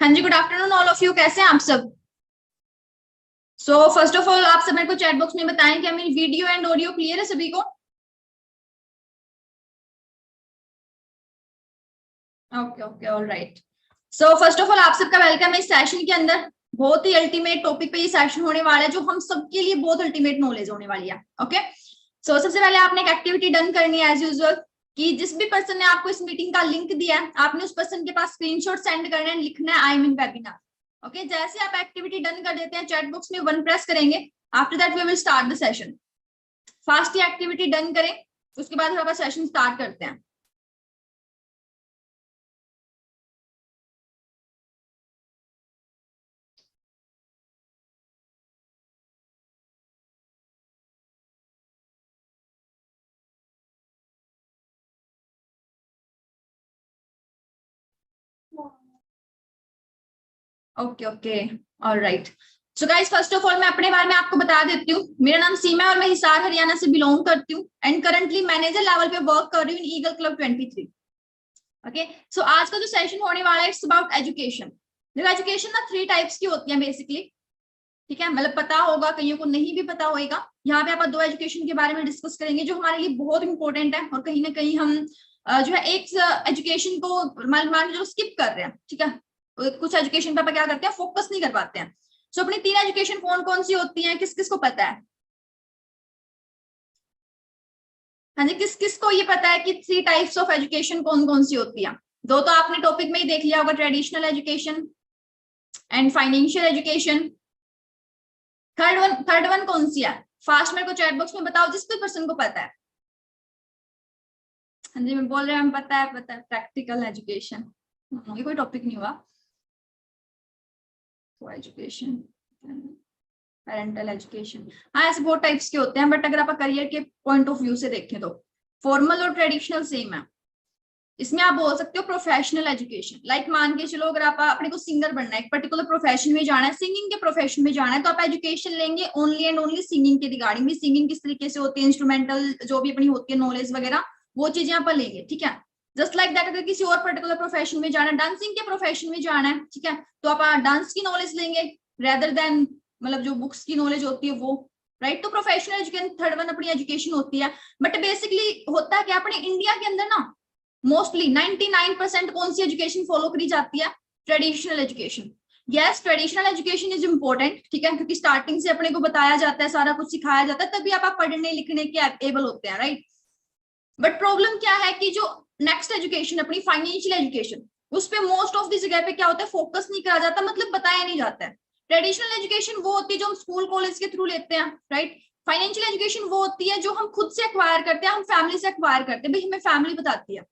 हाँ जी, good afternoon all of you. कैसे हैं आप सब? सो फर्स्ट ऑफ ऑल आप सब मेरे को चैट बॉक्स में बताएं कि मेरी वीडियो एंड ऑडियो क्लियर है सभी को? Okay okay, all right. So first of all आप सबका वेलकम है इस सेशन के अंदर। बहुत ही अल्टीमेट टॉपिक पे ये सेशन होने वाला है जो हम सबके लिए बहुत अल्टीमेट नॉलेज होने वाली है। ओके, सो सबसे पहले आपने एक एक्टिविटी डन करनी है एज यूजुअल कि जिस भी पर्सन ने आपको इस मीटिंग का लिंक दिया है आपने उस पर्सन के पास स्क्रीनशॉट सेंड करना है, लिखना है I am in webinar. Okay, जैसे आप एक्टिविटी डन कर देते हैं चैट बॉक्स में वन प्रेस करेंगे, after that we will start the session. Fast ही एक्टिविटी डन करें, उसके बाद हम सेशन स्टार्ट करते हैं। Okay okay, alright. So guys, first of all मैं अपने बारे में आपको बता देती हूँ। मेरा नाम सीमा है और मैं हिसार हरियाणा से बिलोंग करती हूँ एंड करंटली मैनेजर लेवल पे वर्क कर रही हूँ इन ईगल क्लब 23। ओके, सो आज का जो सेशन होने वाला है इट्स अबाउट एजुकेशन। देखो, एजुकेशन ना 3 टाइप्स की होती है बेसिकली, ठीक है? मतलब पता होगा, कईयों को नहीं भी पता होगा। यहाँ पे आप 2 एजुकेशन के बारे में डिस्कस करेंगे जो हमारे लिए बहुत इंपॉर्टेंट है और कहीं ना कहीं हम जो है एक एजुकेशन को मान लो स्किप कर रहे हैं, ठीक है? कुछ एजुकेशन पे क्या करते हैं, फोकस नहीं कर पाते हैं। सो अपनी 3 एजुकेशन कौन कौन सी होती है, किस किस को पता है? हाँ जी, किस किस को ये पता है कि 3 टाइप्स ऑफ एजुकेशन कौन कौन सी होती है? 2 तो आपने टॉपिक में ही देख लिया होगा, traditional education and financial education. Third one कौन सी है? फास्ट मेरे को चैट बॉक्स में बताओ जिस भी पर्सन को पता है। हाँ जी, मैं बोल रहे हैं हम पता है प्रैक्टिकल एजुकेशन। ये कोई टॉपिक नहीं हुआ। एजुकेशन, पेरेंटल एजुकेशन, हाँ ऐसे बहुत टाइप्स के होते हैं, बट अगर आप करियर के पॉइंट ऑफ व्यू से देखें तो फॉर्मल और ट्रेडिशनल सेम है। इसमें आप बोल सकते हो प्रोफेशनल एजुकेशन। लाइक मान के चलो, अगर आप अपने को सिंगर बनना है, एक पर्टिकुलर प्रोफेशन में जाना है, सिंगिंग के प्रोफेशन में जाना है, तो आप एजुकेशन लेंगे ओनली एंड ओनली सिंगिंग के रिगार्डिंग भी। सिंगिंग किस तरीके से होती है, इंस्ट्रूमेंटल जो भी अपनी होती है नॉलेज वगैरह, वो चीजें यहाँ पर लेंगे, ठीक है? जस्ट लाइक दैट, अगर किसी और पर्टिकुलर प्रोफेशन में जाना है, डांसिंग के प्रोफेशन में जाना है, ठीक है, तो आप डांस की नॉलेज लेंगे रेदर देन मतलब जो बुक्स की नॉलेज होती है वो, राइट? तो प्रोफेशनल एजुकेशन थर्ड वन अपनी एजुकेशन होती है। बट बेसिकली होता है कि अपने इंडिया के अंदर ना मोस्टली 99% कौन सी एजुकेशन फॉलो करी जाती है? Traditional education. Yes, traditional education is important, ठीक है, क्योंकि स्टार्टिंग से अपने को बताया जाता है, सारा कुछ सिखाया जाता है, तभी आप पढ़ने लिखने के एबल होते हैं, राइट? बट प्रॉब्लम क्या है कि जो नेक्स्ट एजुकेशन अपनी फाइनेंशियल एजुकेशन, उस पर मोस्ट ऑफ द जगह पे क्या होता है, फोकस नहीं करा जाता, मतलब बताया नहीं जाता है। ट्रेडिशनल एजुकेशन वो होती है जो हम स्कूल कॉलेज के थ्रू लेते हैं, राइट? फाइनेंशियल एजुकेशन वो होती है जो हम खुद से एक्वायर करते हैं, हम फैमिली से एक्वायर करते हैं, भाई हमें फैमिली बताती है।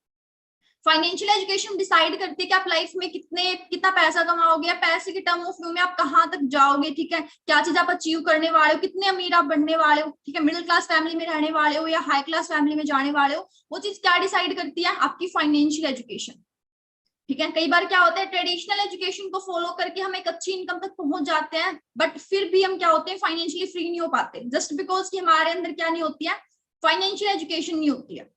फाइनेंशियल एजुकेशन डिसाइड करती है कि आप लाइफ में कितना पैसा कमाओगे, पैसे के टर्म ऑफ व्यू में आप कहाँ तक जाओगे, ठीक है, क्या चीज आप अचीव करने वाले हो, कितने अमीर आप बनने वाले हो, ठीक है, मिडिल क्लास फैमिली में रहने वाले हो या हाई क्लास फैमिली में जाने वाले हो, वो चीज क्या डिसाइड करती है? आपकी फाइनेंशियल एजुकेशन, ठीक है? कई बार क्या होता है, ट्रेडिशनल एजुकेशन को फॉलो करके हम एक अच्छी इनकम तक पहुंच जाते हैं, बट फिर भी हम क्या होते हैं, फाइनेंशियली फ्री नहीं हो पाते, जस्ट बिकॉज कि हमारे अंदर क्या नहीं होती है, फाइनेंशियल एजुकेशन नहीं होती है।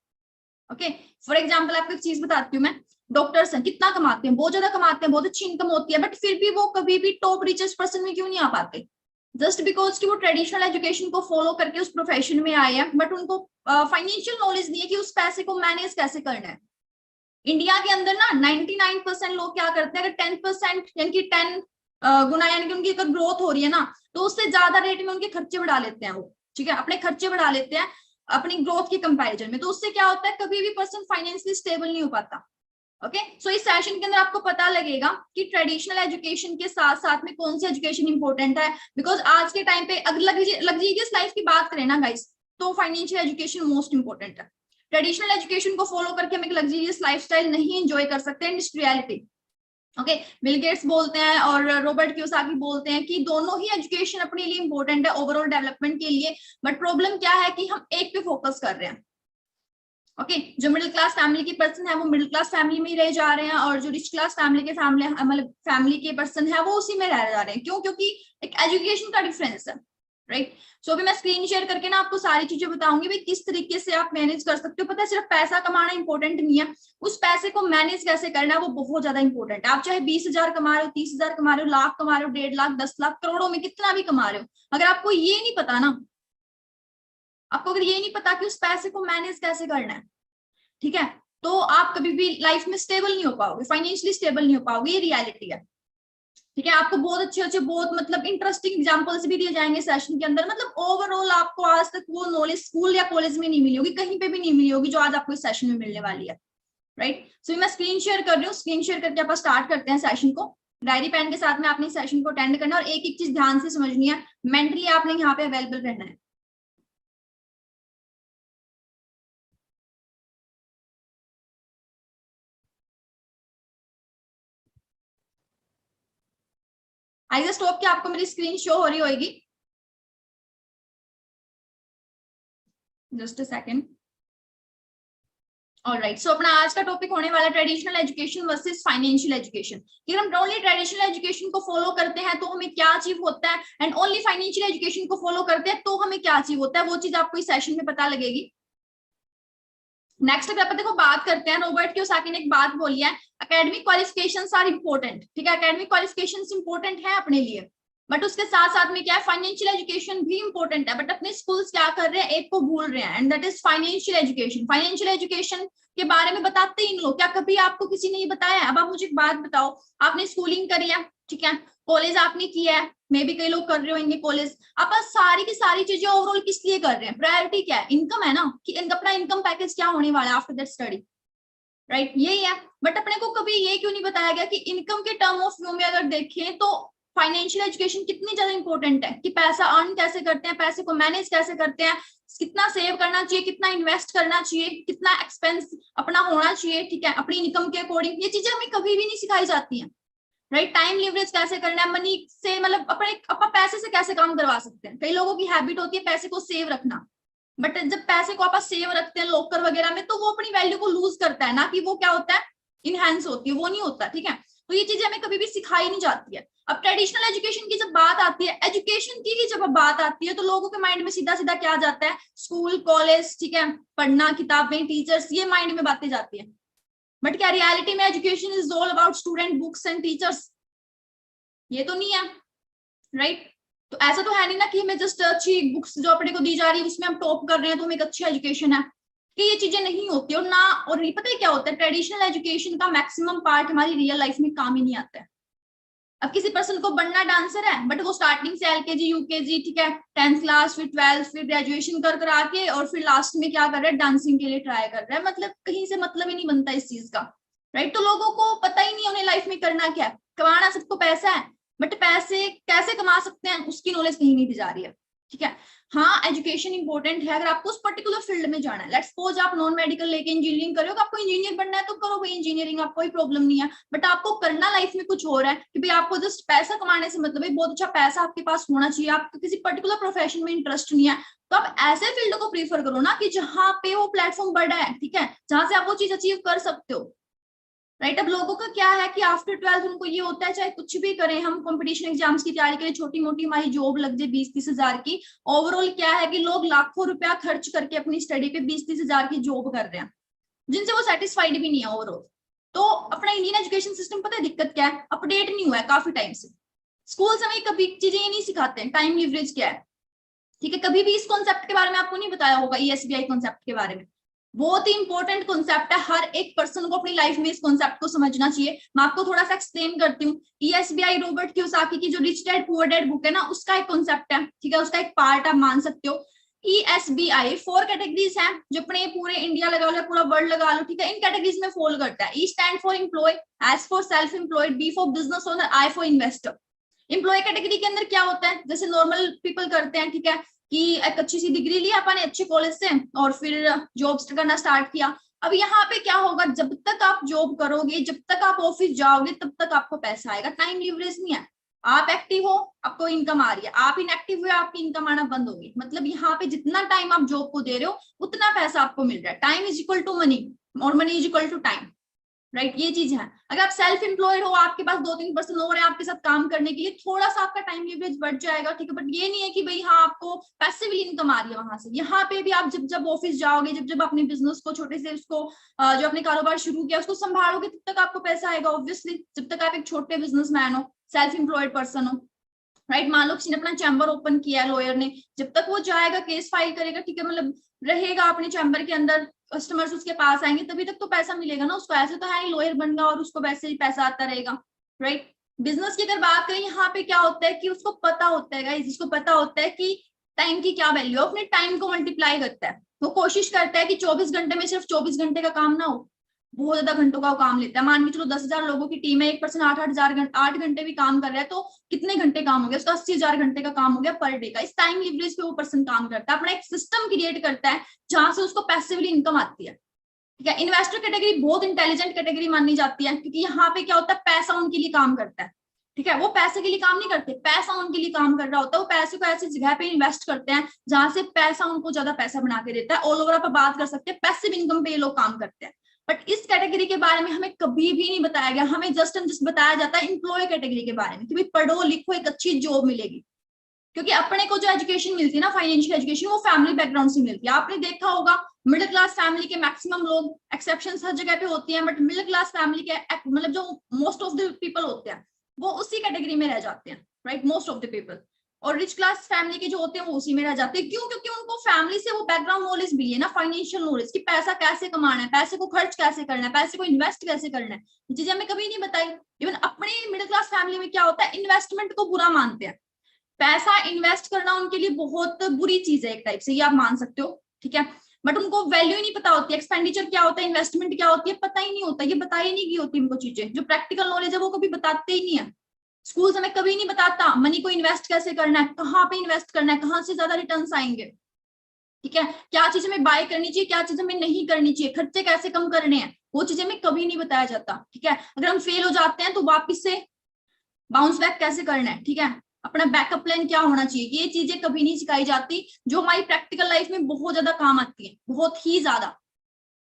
ओके, फॉर एग्जाम्पल आपको एक चीज बताती हूँ मैं। डॉक्टर्स हैं, कितना कमाते हैं, बहुत ज्यादा कमाते हैं, बहुत अच्छी इनकम होती है, बट फिर भी वो कभी भी टॉप रिचेस्ट पर्सन में क्यों नहीं आ पाते? जस्ट बिकॉज कि वो ट्रेडिशनल एजुकेशन को फॉलो करके उस प्रोफेशन में आए हैं, बट उनको फाइनेंशियल नॉलेज नहीं है कि उस पैसे को मैनेज कैसे करना है। इंडिया के अंदर ना 99% लोग क्या करते हैं, अगर 10% यानी कि 10 गुना यानी कि उनकी अगर ग्रोथ हो रही है ना, तो उससे ज्यादा रेट में उनके खर्चे बढ़ा लेते हैं वो, ठीक है, अपने खर्चे बढ़ा लेते हैं अपनी ग्रोथ के कंपैरिजन में। तो उससे क्या होता है, कभी भी पर्सन फाइनेंशियली स्टेबल नहीं हो पाता। ओके, सो इस सेशन के अंदर आपको पता लगेगा कि ट्रेडिशनल एजुकेशन के साथ साथ में कौन सी एजुकेशन इंपॉर्टेंट है। बिकॉज आज के टाइम पे अगर लग्जरियस लाइफ की बात करें ना गाइस, तो फाइनेंशियल एजुकेशन मोस्ट इंपॉर्टेंट है। ट्रेडिशनल एजुकेशन को फॉलो करके हम एक लग्जरियस लाइफस्टाइल नहीं एंजॉय कर सकते। इंडस्ट्रियलिटी, ओके, बिल गेट्स बोलते हैं और रॉबर्ट कियोसाकी बोलते हैं कि दोनों ही एजुकेशन अपने लिए इंपॉर्टेंट है ओवरऑल डेवलपमेंट के लिए। बट प्रॉब्लम क्या है कि हम एक पे फोकस कर रहे हैं। ओके, जो मिडिल क्लास फैमिली की पर्सन है वो मिडिल क्लास फैमिली में ही रह जा रहे हैं, और जो रिच क्लास फैमिली के मतलब फैमिली के पर्सन है वो उसी में रह जा रहे हैं। क्यों? क्योंकि एक एजुकेशन का डिफरेंस है, राइट। सो अभी मैं स्क्रीन शेयर करके ना आपको सारी चीजें बताऊंगी भाई किस तरीके से आप मैनेज कर सकते हो। पता है सिर्फ पैसा कमाना इंपॉर्टेंट नहीं है, उस पैसे को मैनेज कैसे करना है वो बहुत ज्यादा इंपॉर्टेंट है। आप चाहे 20,000 कमा रहे हो, 30,000 कमा रहे हो, लाख कमा रहे हो, 1.5 लाख, 10 लाख, करोड़ों में कितना भी कमा रहे हो, अगर आपको ये नहीं पता ना, आपको अगर ये नहीं पता कि उस पैसे को मैनेज कैसे करना है, ठीक है, तो आप कभी भी लाइफ में स्टेबल नहीं हो पाओगे, फाइनेंशियली स्टेबल नहीं हो पाओगे, ये रियलिटी है। ठीक है, आपको बहुत अच्छे अच्छे बहुत मतलब इंटरेस्टिंग एग्जांपल्स भी दिए जाएंगे सेशन के अंदर। मतलब ओवरऑल आपको आज तक वो नॉलेज स्कूल या कॉलेज में नहीं मिली होगी, कहीं पे भी नहीं मिली होगी जो आज आपको इस सेशन में मिलने वाली है। राइट। सो मैं स्क्रीन शेयर कर रही हूँ, स्क्रीन शेयर करके आप स्टार्ट करते हैं सेशन को। डायरी पेन के साथ में आपने सेशन को अटेंड करना है और एक एक चीज ध्यान से समझनी है, मेंटली आपने यहाँ पे अवेलेबल रहना है। आई जस्ट होप कि आपको मेरी स्क्रीन शो हो रही होगी। Just a second. ऑलराइट, सो अपना आज का टॉपिक होने वाला traditional education versus financial education. कि हम ओनली ट्रेडिशनल एजुकेशन को फॉलो करते हैं तो हमें क्या अचीव होता है, एंड ओनली फाइनेंशियल एजुकेशन को फॉलो करते हैं तो हमें क्या अचीव होता है, वो चीज आपको इस सेशन में पता लगेगी। नेक्स्ट अगर आप देखो बात करते हैं, रॉबर्ट कियोसाकी ने एक बात बोली है, एकेडमिक क्वालिफिकेशंस आर इंपॉर्टेंट। ठीक है, एकेडमिक क्वालिफिकेशंस इंपॉर्टेंट है अपने लिए, बट उसके साथ साथ में क्या है, फाइनेंशियल एजुकेशन भी इंपॉर्टेंट है। बट अपने स्कूल्स क्या कर रहे हैं, एक को भूल रहे हैं, and that is financial education. Financial education के बारे में बताते ही लोग, क्या कभी आपको किसी ने ये बताया? अब आप मुझे एक बात बताओ, आपने स्कूलिंग करी है, ठीक है, कॉलेज आपने किया है, मे भी कई लोग कर रहे होंगे कॉलेज, आप सारी की सारी चीजें ओवरऑल किस लिए कर रहे हैं? प्रायोरिटी क्या है? इनकम है ना, कि अपना इनकम पैकेज क्या होने वाला है आफ्टर दैट स्टडी, राइट, यही है। बट अपने को कभी ये क्यों नहीं बताया गया कि इनकम के टर्म ऑफ व्यू में अगर देखें तो फाइनेंशियल एजुकेशन कितनी ज्यादा इंपॉर्टेंट है, कि पैसा अर्न कैसे करते हैं, पैसे को मैनेज कैसे करते हैं, कितना सेव करना चाहिए, कितना इन्वेस्ट करना चाहिए, कितना एक्सपेंस अपना होना चाहिए, ठीक है, अपनी इनकम के अकॉर्डिंग। ये चीजें हमें कभी भी नहीं सिखाई जाती हैं। राइट, टाइम लिवरेज कैसे करना है, मनी से मतलब अपने पैसे से कैसे काम करवा सकते हैं। कई लोगों की हैबिट होती है पैसे को सेव रखना, बट जब पैसे को आप सेव रखते हैं लॉकर वगैरह में तो वो अपनी वैल्यू को लूज करता है ना, कि वो क्या होता है, इनहेंस होती है, वो नहीं होता। ठीक है, तो ये चीजें हमें कभी भी सिखाई नहीं जाती है। अब ट्रेडिशनल एजुकेशन की जब बात आती है, एजुकेशन की ही जब बात आती है, तो लोगों के माइंड में सीधा सीधा क्या जाता है, स्कूल कॉलेज, ठीक है, पढ़ना, किताबें, टीचर्स, ये माइंड में बातें जाती है। बट क्या रियलिटी में education is all about student, books and teachers? ये तो नहीं है, राइट। तो ऐसा तो है नहीं ना कि हमें जस्ट अच्छी बुक्स जो अपने को दी जा रही है उसमें हम टॉप कर रहे हैं तो हमें एक अच्छी एजुकेशन है, कि ये चीजें नहीं होती। और ना, और नहीं पता है क्या होता है, ट्रेडिशनल एजुकेशन का मैक्सिमम पार्ट हमारी रियल लाइफ में काम ही नहीं आता है। अब किसी पर्सन को बनना डांसर है, बट वो स्टार्टिंग से एलकेजी यूकेजी, ठीक है, 10th क्लास, फिर 12th, फिर ग्रेजुएशन कर आके और फिर लास्ट में क्या कर रहा है, डांसिंग के लिए ट्राई कर रहा है। मतलब कहीं से मतलब ही नहीं बनता इस चीज का, राइट। तो लोगों को पता ही नहीं उन्हें लाइफ में करना क्या है, कमाना सबको पैसा है, बट पैसे कैसे कमा सकते हैं उसकी नॉलेज कहीं नहीं दी जा रही है। ठीक है, हाँ एजुकेशन इंपॉर्टेंट है अगर आपको उस पर्टिकुलर फील्ड में जाना है। लेट्स सपोज आप नॉन मेडिकल लेके इंजीनियरिंग करोगे, आपको इंजीनियर बनना है तो करो भाई इंजीनियरिंग, आपको कोई प्रॉब्लम नहीं है। बट आपको करना लाइफ में कुछ हो रहा है कि भाई आपको जस्ट पैसा कमाने से मतलब है, बहुत अच्छा पैसा आपके पास होना चाहिए, आपको किसी पर्टिकुलर प्रोफेशन में इंटरेस्ट नहीं है, तो आप ऐसे फील्ड को प्रीफर करो ना कि जहाँ पे वो प्लेटफॉर्म बड़ा है, ठीक है, जहां से आप वो चीज अचीव कर सकते हो। राइट, अब लोगों का क्या है कि आफ्टर 12th उनको ये होता है चाहे कुछ भी करें, हम कंपटीशन एग्जाम्स की तैयारी करें, छोटी मोटी हमारी जॉब लग जाए 20-30 हजार की। ओवरऑल क्या है कि लोग लाखों रुपया खर्च करके अपनी स्टडी पे 20-30 हजार की जॉब कर रहे हैं, जिनसे वो सेटिस्फाइड भी नहीं है ओवरऑल। तो अपना इंडियन एजुकेशन सिस्टम पता है दिक्कत क्या है, अपडेट नहीं हुआ है काफी टाइम से। स्कूल से हमें कभी चीजें नहीं सिखाते, टाइम लिवरेज क्या है, ठीक है, कभी भी इस कॉन्सेप्ट के बारे में आपको नहीं बताया होगा, ESBI कॉन्सेप्ट के बारे में। बहुत ही इंपॉर्टेंट कॉन्सेप्ट है, हर एक पर्सन को अपनी लाइफ में इस कॉन्सेप्ट को समझना चाहिए। मैं आपको थोड़ा सा एक्सप्लेन करती हूँ। ESBI रॉबर्ट कियोसाकी की जो rich dad poor dad book है ना, उसका एक कॉन्सेप्ट है, ठीक है, उसका एक पार्ट आप मान सकते हो। ESBI 4 कैटेगरीज हैं जो अपने पूरे इंडिया लगा लो, पूरा वर्ल्ड लगा लो, ठीक है, इन कैटेगरीज में फॉलो करता है। E stand for employ, S for self employed, B for business owner, I for investor. Employ category के अंदर क्या होता है, जैसे नॉर्मल पीपल करते हैं, ठीक है, कि एक अच्छी सी डिग्री ली अपन अच्छे कॉलेज से और फिर जॉब करना स्टार्ट किया। अब यहाँ पे क्या होगा, जब तक आप जॉब करोगे, जब तक आप ऑफिस जाओगे, तब तक आपको पैसा आएगा, टाइम लिवरेज नहीं है। आप एक्टिव हो आपको इनकम आ रही है, आप इनएक्टिव हुए आपकी इनकम आना बंद होगी। मतलब यहाँ पे जितना टाइम आप जॉब को दे रहे हो उतना पैसा आपको मिल रहा है। Time is equal to money और money is equal to time. Right, ये चीज है। अगर आप सेल्फ एम्प्लॉयड हो, आपके पास 2-3 पर्सन और है आपके साथ काम करने के लिए, थोड़ा सा आपका टाइम लीवरेज बढ़ जाएगा, ठीक है, बट ये नहीं है कि भाई हाँ आपको पैसिवली इनकम आ रही है वहां से। यहाँ पे भी आप जब जब ऑफिस जाओगे, जब जब अपने बिजनेस को छोटे से उसको जो अपने कारोबार शुरू किया उसको संभालोगे, तब तक आपको पैसा आएगा ऑब्वियसली, जब तक आप एक छोटे बिजनेसमैन हो, सेल्फ एम्प्लॉयड पर्सन हो, राइट। मान लो किसी ने अपना चैम्बर ओपन किया है, लॉयर ने, जब तक वो जाएगा केस फाइल करेगा, ठीक है, मतलब रहेगा अपने चैम्बर के अंदर, कस्टमर्स उसके पास आएंगे, तभी तक तो पैसा मिलेगा ना उसको। ऐसे तो है लॉयर बन गया और उसको वैसे ही पैसा आता रहेगा, राइट। बिजनेस की अगर बात करें, यहाँ पे क्या होता है कि उसको पता होता है गाइस, जिसको पता होता है कि टाइम की क्या वैल्यू है, अपने टाइम को मल्टीप्लाई करता है। वो कोशिश करता है कि 24 घंटे में सिर्फ 24 घंटे का काम ना हो, बहुत ज्यादा घंटों का काम लेता है। मान के चलो 10,000 लोगों की टीम है, एक पर्सन 8 घंटे भी काम कर रहा है, तो कितने घंटे काम हो गया उसका? 80,000 घंटे का काम हो गया पर डे का। इस टाइम लिवरेज पे वो पर्सन काम करता है, अपना एक सिस्टम क्रिएट करता है जहां से उसको पैसिवली इनकम आती है, ठीक है। इन्वेस्टर कैटेगरी बहुत इंटेलिजेंट कैटेगरी मानी जाती है, क्योंकि यहाँ पे क्या होता है, पैसा उनके लिए काम करता है, ठीक है। वो पैसे के लिए काम नहीं करते, पैसा उनके लिए काम कर रहा होता है। वो पैसे को ऐसी जगह पे इन्वेस्ट करते हैं जहां से पैसा उनको ज्यादा पैसा बना के देता है। ऑल ओवर आप बात कर सकते हैं, पैसिव इनकम पे ये लोग काम करते हैं। बट इस कैटेगरी के बारे में हमें कभी भी नहीं बताया गया, हमें जस्ट एंड जस्ट बताया जाता है एम्प्लॉय कैटेगरी के बारे में कि भाई पढ़ो लिखो, एक अच्छी जॉब मिलेगी। क्योंकि अपने को जो एजुकेशन मिलती है ना, फाइनेंशियल एजुकेशन, वो फैमिली बैकग्राउंड से मिलती है। आपने देखा होगा मिडिल क्लास फैमिली के मैक्सिमम लोग, एक्सेप्शंस हर जगह पे होती हैं, बट मिडिल क्लास फैमिली के मतलब जो मोस्ट ऑफ द पीपल होते हैं वो उसी कैटेगरी में रह जाते हैं, right, most of the people. और रिच क्लास फैमिली के जो होते हैं वो उसी में रह जाते हैं। क्यों? क्योंकि उनको फैमिली से वो बैकग्राउंड नॉलेज मिली है ना, फाइनेंशियल नॉलेज, कि पैसा कैसे कमाना है, पैसे को खर्च कैसे करना है, पैसे को इन्वेस्ट कैसे करना है। ये चीजें हमें कभी नहीं बताई। इवन अपने मिडिल क्लास फैमिली में क्या होता है, इन्वेस्टमेंट को बुरा मानते हैं। पैसा इन्वेस्ट करना उनके लिए बहुत बुरी चीज है एक टाइप से, ये आप मान सकते हो, ठीक है। बट उनको वैल्यू ही नहीं पता होती, एक्सपेंडिचर क्या होता है, इन्वेस्टमेंट क्या होती है, पता ही नहीं होता। ये बताई नहीं की होती उनको चीजें, जो प्रैक्टिकल नॉलेज है वो कभी बताते ही नहीं है। स्कूल हमें कभी नहीं बताता मनी को इन्वेस्ट कैसे करना है, कहाँ पे इन्वेस्ट करना है, कहाँ से ज्यादा रिटर्न्स आएंगे, ठीक है, क्या चीज हमें बाय करनी चाहिए, क्या चीज हमें नहीं करनी चाहिए, खर्चे कैसे कम करने हैं, वो चीजें हमें कभी नहीं बताया जाता, ठीक है। अगर हम फेल हो जाते हैं तो वापिस से बाउंस बैक कैसे करना है, ठीक है, अपना बैकअप प्लान क्या होना चाहिए, ये चीजें कभी नहीं सिखाई जाती, जो हमारी प्रैक्टिकल लाइफ में बहुत ज्यादा काम आती है, बहुत ही ज्यादा।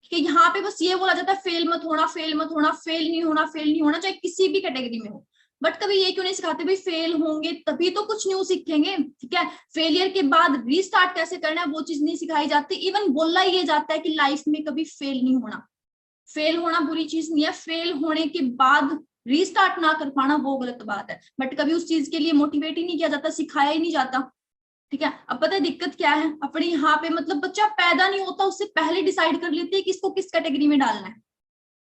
ठीक है, यहाँ पे बस ये बोला जाता है फेल मत होना, फेल मत होना, फेल नहीं होना, फेल नहीं होना, चाहे किसी भी कैटेगरी में हो। बट कभी ये क्यों नहीं सिखाते भाई फेल होंगे तभी तो कुछ न्यू सीखेंगे, ठीक है। फेलियर के बाद रीस्टार्ट कैसे करना है वो चीज नहीं सिखाई जाती। इवन बोला ये जाता है कि लाइफ में कभी फेल नहीं होना। फेल होना बुरी चीज नहीं है, फेल होने के बाद रीस्टार्ट ना कर पाना वो गलत बात है। बट कभी उस चीज के लिए मोटिवेट ही नहीं किया जाता, सिखाया ही नहीं जाता, ठीक है। अब पता है दिक्कत क्या है अपने यहाँ पे, मतलब बच्चा पैदा नहीं होता उससे पहले डिसाइड कर लेते हैं कि इसको किस कैटेगरी में डालना है।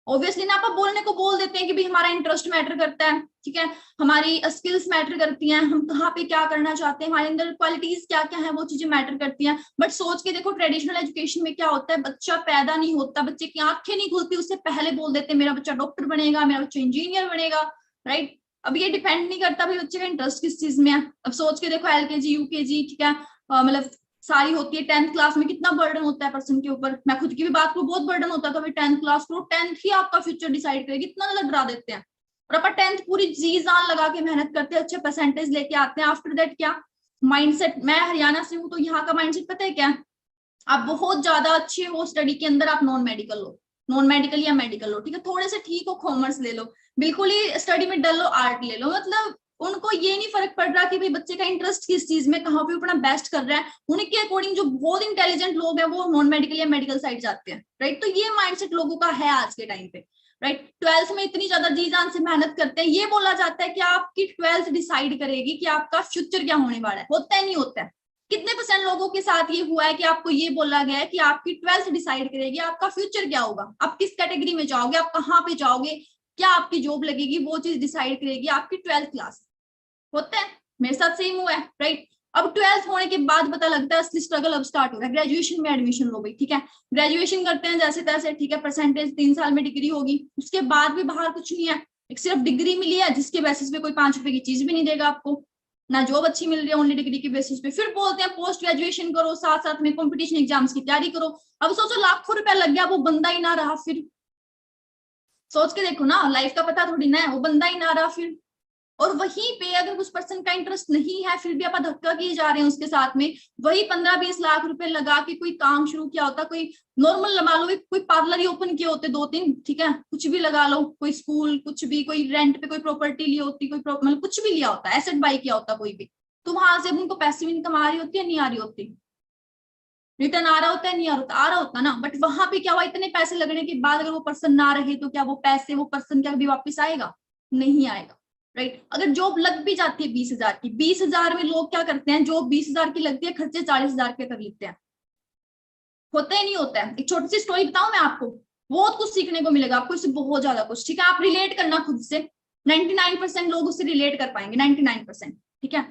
ऑब्वियसली ना आप बोलने को बोल देते हैं कि भाई हमारा इंटरेस्ट मैटर करता है, ठीक है, हमारी स्किल्स मैटर करती हैं, हम कहाँ पे क्या करना चाहते हैं, हमारे अंदर क्वालिटीज क्या क्या है, वो चीजें मैटर करती हैं। बट सोच के देखो ट्रेडिशनल एजुकेशन में क्या होता है, बच्चा पैदा नहीं होता, बच्चे की आंखें नहीं खुलती उससे पहले बोल देते हैं मेरा बच्चा डॉक्टर बनेगा, मेरा बच्चा इंजीनियर बनेगा, राइट। अब ये डिपेंड नहीं करता भाई बच्चे का इंटरेस्ट किस चीज में है। अब सोच के देखो LKG UKG, ठीक है, मतलब सारी होती है। 10th क्लास में कितना बर्डन होता है पर्सन के ऊपर, मैं खुद की भी बात करूं बहुत बर्डन होता था भाई 10th क्लास को, 10th ही आपका फ्यूचर डिसाइड करेगी, इतना ज्यादा डरा देते हैं। और अपन 10th पूरी जी जान लगा के मेहनत करते हैं, अच्छे परसेंटेज लेके आते हैं। आफ्टर दैट क्या माइंडसेट, मैं हरियाणा से हूँ तो यहाँ का माइंडसेट पता है क्या, आप बहुत ज्यादा अच्छे हो स्टडी के अंदर, आप नॉन मेडिकल लो, नॉन मेडिकल या मेडिकल लो, ठीक है, थोड़े से ठीक हो कॉमर्स ले लो, बिल्कुल ही स्टडी में डल लो आर्ट ले लो, मतलब उनको ये नहीं फर्क पड़ रहा कि भाई बच्चे का इंटरेस्ट किस चीज में, कहाँ पे अपना बेस्ट कर रहा है। उनके अकॉर्डिंग जो बहुत इंटेलिजेंट लोग हैं वो नॉन मेडिकल या मेडिकल साइड जाते हैं, राइट। तो ये माइंडसेट लोगों का है आज के टाइम पे, राइट। 12th में इतनी ज्यादा जी जान से मेहनत करते हैं, ये बोला जाता है कि आपकी 12th डिसाइड करेगी कि आपका फ्यूचर क्या होने वाला है, होता है नहीं होता है। कितने % लोगों के साथ ये हुआ है कि आपको ये बोला गया है कि आपकी 12th डिसाइड करेगी आपका फ्यूचर क्या होगा, आप किस कैटेगरी में जाओगे, आप कहाँ पे जाओगे, क्या आपकी जॉब लगेगी, वो चीज डिसाइड करेगी आपकी 12th क्लास। होता है, मेरे साथ सेम हुआ है, राइट। अब 12th होने के बाद पता लगता है असली स्ट्रगल अब स्टार्ट हो रहा है, ग्रेजुएशन में एडमिशन लो भाई, ठीक है, ग्रेजुएशन करते हैं जैसे तैसे, ठीक है, परसेंटेज 3 साल में डिग्री होगी, उसके बाद भी बाहर कुछ नहीं है, एक सिर्फ डिग्री मिली है जिसके बेसिस पे कोई 5 रुपए की चीज भी नहीं देगा आपको, ना जॉब अच्छी मिल रही है, ओनली डिग्री के बेसिस पे। फिर बोलते हैं पोस्ट ग्रेजुएशन करो, साथ साथ में कॉम्पिटिशन एग्जाम्स की तैयारी करो। अब सोचो लाखों रुपया लग गया, वो बंदा ही ना रहा, फिर सोच के देखो ना, लाइफ का पता थोड़ी ना है, वो बंदा ही ना रहा फिर, और वहीं पे अगर उस पर्सन का इंटरेस्ट नहीं है फिर भी आप धक्का किए जा रहे हैं उसके साथ में, वही 15-20 लाख रुपए लगा के कोई काम शुरू किया होता, कोई नॉर्मल लगा लो, कोई पार्लर ही ओपन किए होते 2-3, ठीक है, कुछ भी लगा लो, कोई स्कूल, कुछ भी, कोई रेंट पे कोई प्रॉपर्टी ली होती, कोई मतलब कुछ भी लिया होता, एसेट बाई किया होता कोई भी, तो वहां से उनको पैसिव इनकम आ रही होती है, नहीं आ रही होती, रिटर्न आ रहा होता है, नहीं आ रहा होता ना। बट वहां पे क्या हुआ, इतने पैसे लगने के बाद अगर वो पर्सन ना रहे तो क्या वो पैसे, वो पर्सन क्या भी वापस आएगा? नहीं आएगा, राइट। अगर जॉब लग भी जाती है 20,000 की, 20,000 में लोग क्या करते हैं, जॉब 20,000 की लगती है, खर्चे 40,000 के कर लेते हैं, होता ही नहीं होता है। एक छोटी सी स्टोरी बताऊं मैं आपको, बहुत कुछ सीखने को मिलेगा आपको इससे, बहुत ज्यादा कुछ, ठीक है। आप रिलेट करना खुद से, 99% लोग उससे रिलेट कर पाएंगे, 99%, ठीक है।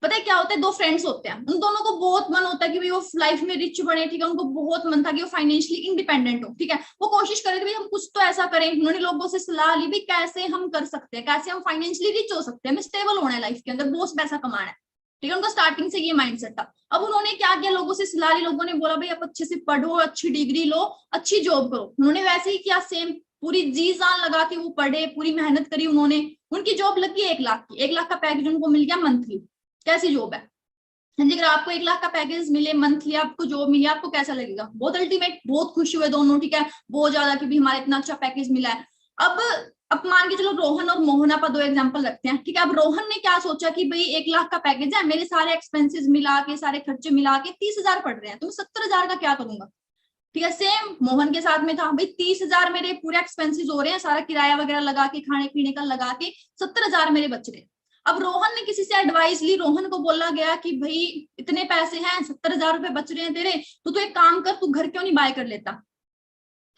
पता है क्या होता है, दो फ्रेंड्स होते हैं, उन दोनों को बहुत मन होता है कि भाई वो लाइफ में रिच बने, ठीक है, उनको बहुत मन था कि वो फाइनेंशियली इंडिपेंडेंट हो, ठीक है, वो कोशिश करे थे भाई हम कुछ तो ऐसा करें, उन्होंने लोगों से सलाह ली भाई कैसे हम कर सकते हैं, कैसे हम फाइनेंशियली रिच हो सकते हैं, हमें स्टेबल होना है लाइफ के अंदर, बहुत पैसा कमाना है, ठीक है, उनका स्टार्टिंग से ये माइंडसेट था। अब उन्होंने क्या किया, लोगों से सलाह ली, लोगों ने बोला भाई आप अच्छे से पढ़ो, अच्छी डिग्री लो, अच्छी जॉब करो, उन्होंने वैसे ही किया सेम, पूरी जी जान लगा के वो पढ़े, पूरी मेहनत करी उन्होंने, उनकी जॉब लगी 1 लाख की, 1 लाख का पैकेज उनको मिल गया मंथली। कैसी जॉब है? हाँ जी, अगर आपको 1 लाख का पैकेज मिले मंथली, आपको जॉब मिली, आपको कैसा लगेगा? बहुत अल्टीमेट, बहुत खुश हुए दोनों, ठीक है, बहुत ज्यादा कि भी हमारा इतना अच्छा पैकेज मिला है। अब मान के चलो रोहन और मोहन, आप 2 एग्जांपल रखते हैं, ठीक है। अब रोहन ने क्या सोचा कि भाई 1 लाख का पैकेज है, मेरे सारे एक्सपेंसेस मिला के, सारे खर्चे मिला के 30,000 पड़ रहे हैं, तो मैं 70,000 का क्या करूंगा, ठीक है। सेम मोहन के साथ में था, भाई 30,000 मेरे पूरे एक्सपेंसेस हो रहे हैं, सारा किराया वगैरह लगा के, खाने पीने का लगा के 70,000 मेरे बच रहे हैं। अब रोहन ने किसी से एडवाइस ली, रोहन को बोला गया कि भाई इतने पैसे हैं, 70,000 रुपए बच रहे हैं तेरे, तो तू एक काम कर, तू घर क्यों नहीं बाय कर लेता,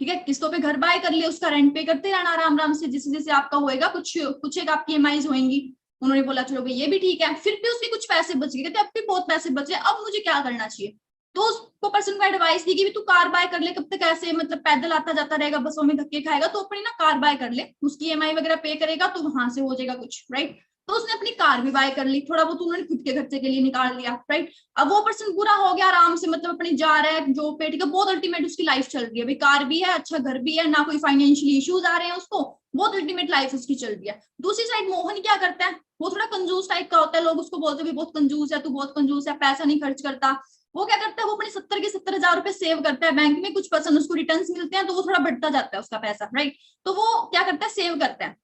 ठीक है, किस्तों पे घर बाय कर ले, उसका रेंट पे करते रहना आराम आराम से, जैसे जैसे आपका होएगा, कुछ कुछ एक आपकी ईएमआईज होंगी। उन्होंने बोला चलो भाई ये भी ठीक है, फिर भी उसके कुछ पैसे बच गए, कहते अब भी बहुत पैसे बचे, अब मुझे क्या करना चाहिए? तो उसको पर्सन को एडवाइस दी कि तू कार बाय कर ले, कब तक ऐसे मतलब पैदल आता जाता रहेगा, बसों में धक्के खाएगा, तो अपनी ना कार बाय कर ले, उसकी ईएमआई वगैरह पे करेगा तो वहां से हो जाएगा कुछ, राइट। तो उसने अपनी कार भी बाय कर ली, थोड़ा बहुत उन्होंने खुद के खर्चे के लिए निकाल लिया, राइट। अब वो पर्सन पूरा हो गया आराम से, मतलब अपने जा रहा है जो पे, ठीक है, बहुत अल्टीमेट उसकी लाइफ चल रही है, भाई कार भी है, अच्छा घर भी है, ना कोई फाइनेंशियल इश्यूज आ रहे हैं उसको, बहुत अल्टीमेट लाइफ उसकी चल रही है। दूसरी साइड मोहन क्या करता है, वो थोड़ा कंजूस टाइप का होता है, लोग उसको बोलते हैं बहुत कंजूस है, तू बहुत कंजूस है, पैसा नहीं खर्च करता। वो क्या करता है, वो अपने 70,000 रुपए सेव करता है बैंक में, कुछ परसेंट उसको रिटर्न्स मिलते हैं, तो वो थोड़ा बढ़ता जाता है उसका पैसा, राइट। तो वो क्या करता है, सेव करता है।